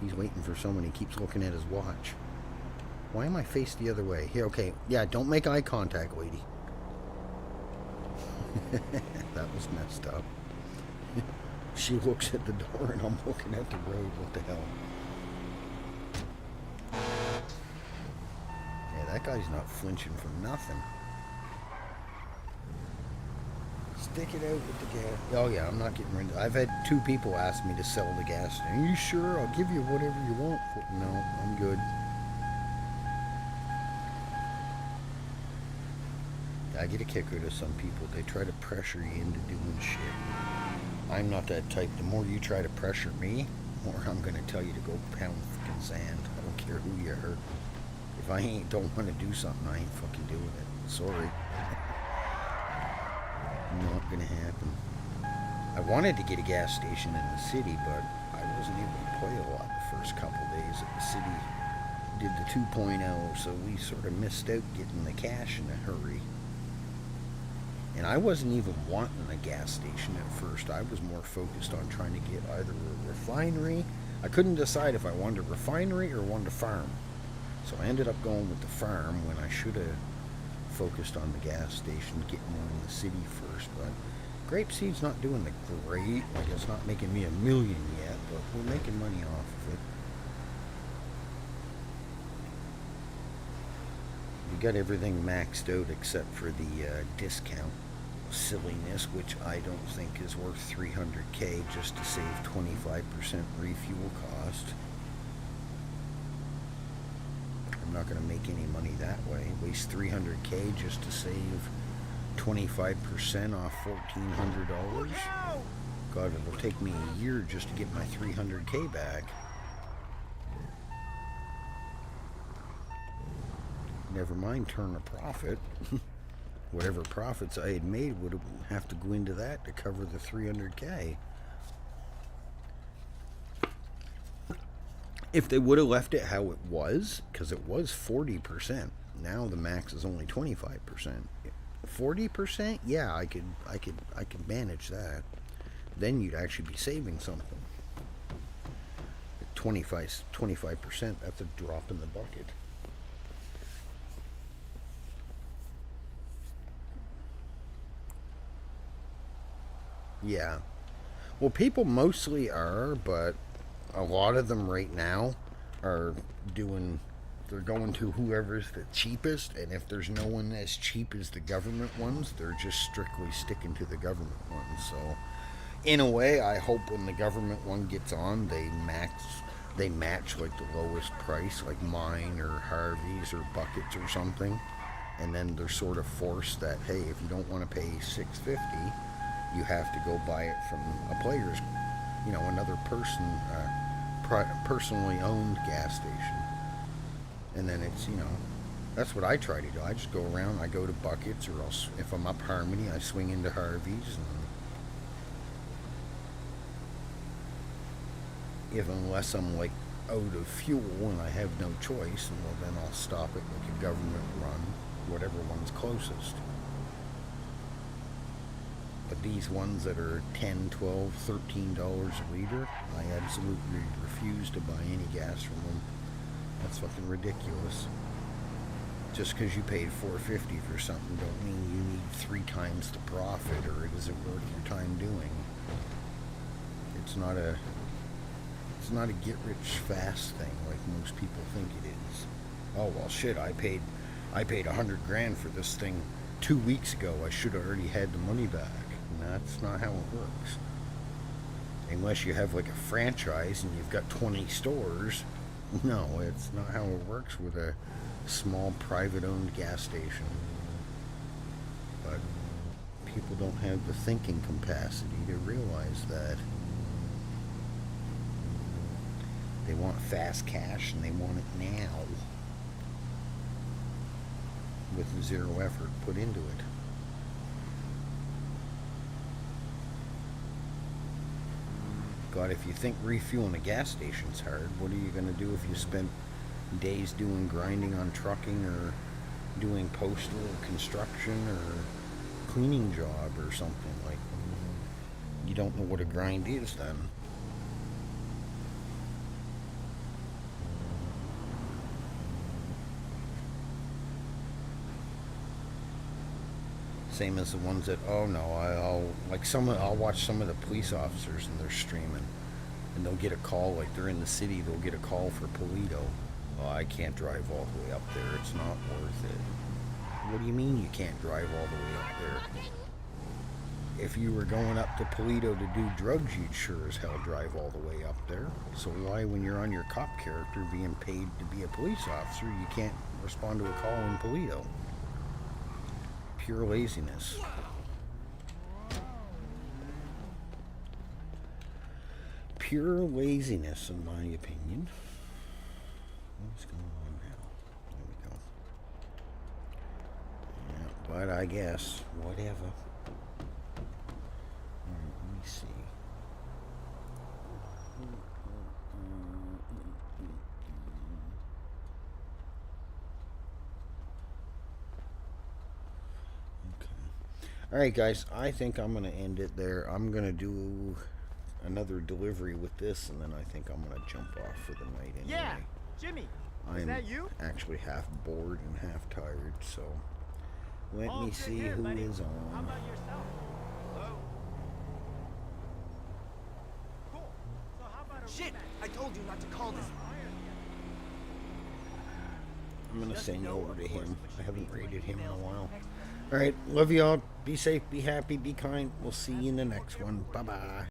He's waiting for someone. He keeps looking at his watch. Why am I faced the other way? Here, okay. Yeah, don't make eye contact, lady. That was messed up. She looks at the door and I'm looking at the road. What the hell? Yeah, that guy's not flinching from nothing. Stick it out with the gas. Oh yeah, I'm not getting rid of it. I've had 2 people ask me to sell the gas. Are you sure? I'll give you whatever you want. No, I'm good. I get a kick out of some people. They try to pressure you into doing shit. I'm not that type. The more you try to pressure me, the more I'm gonna tell you to go pound fucking sand. I don't care who you hurt. If I don't want to do something, I ain't fucking doing it. Sorry. Not gonna happen. I wanted to get a gas station in the city, but I wasn't able to play a lot the first couple days that the city did the 2.0, so we sort of missed out getting the cash in a hurry. And I wasn't even wanting a gas station at first. I was more focused on trying to get either a refinery. I couldn't decide if I wanted a refinery or wanted a farm. So I ended up going with the farm when I should have focused on the gas station, getting one in the city first. But Grapeseed's not doing the great. Like, it's not making me $1 million yet, but we're making money off of it. We got everything maxed out except for the discount silliness, which I don't think is worth $300K just to save 25% refuel cost. I'm not going to make any money that way. Waste $300K just to save 25% off $1,400. God, it'll take me a year just to get my $300K back. Never mind turn a profit. Whatever profits I had made would have to go into that to cover the $300K. If they would have left it how it was, because it was 40%. Now the max is only 25%. 40%? Yeah, I could manage that. Then you'd actually be saving something. 25%, that's a drop in the bucket. Yeah. Well, people mostly are, but a lot of them right now are they're going to whoever's the cheapest, and if there's no one as cheap as the government ones, they're just strictly sticking to the government ones. So, in a way, I hope when the government one gets on, they match like the lowest price, like mine or Harvey's or Buckets or something, and then they're sort of forced that, hey, if you don't want to pay $6.50, you have to go buy it from a player's, another personally owned gas station. And then it's, that's what I try to do. I just go around, I go to Buckets, or else if I'm up Harmony, I swing into Harvey's. And unless I'm like out of fuel and I have no choice, and well, then I'll stop it like a government run, whatever one's closest. But these ones that are $10, $12, $13 a liter, I absolutely refuse to buy any gas from them. That's fucking ridiculous. Just because you paid $4.50 for something don't mean you need 3 times the profit, or it isn't worth your time doing. It's not a get rich fast thing like most people think it is. Oh well, shit! I paid $100 grand for this thing 2 weeks ago. I should have already had the money back. That's not how it works. Unless you have like a franchise and you've got 20 stores. No, it's not how it works with a small private owned gas station. But people don't have the thinking capacity to realize that. They want fast cash and they want it now. With zero effort put into it. God, if you think refueling a gas station's hard, what are you going to do if you spent days doing grinding on trucking or doing postal or construction or cleaning job or something? Like, you don't know what a grind is then. Same as the ones that, oh no, I'll watch some of the police officers and they're streaming, and they'll get a call, like they're in the city, they'll get a call for Polito. Oh, I can't drive all the way up there, it's not worth it. What do you mean you can't drive all the way up there? if you were going up to Polito to do drugs, you'd sure as hell drive all the way up there. So why, when you're on your cop character being paid to be a police officer, you can't respond to a call in Polito? Pure laziness. Pure laziness, in my opinion. What's going on now? There we go. Yeah, but I guess, whatever. Alright, let me see. Alright guys, I think I'm going to end it there. I'm going to do another delivery with this, and then I think I'm going to jump off for the night anyway.
Yeah, Jimmy. Is that you?
I'm actually half bored and half tired, so let
All
me
good
see
here,
who
buddy.
is
How
on.
about yourself? Hello? Cool. So how about a Shit! I told you not to call this.
I'm going to send you over to him. I haven't rated him in a while. Alright, love y'all. Be safe, be happy, be kind. We'll see you in the next one. Bye-bye.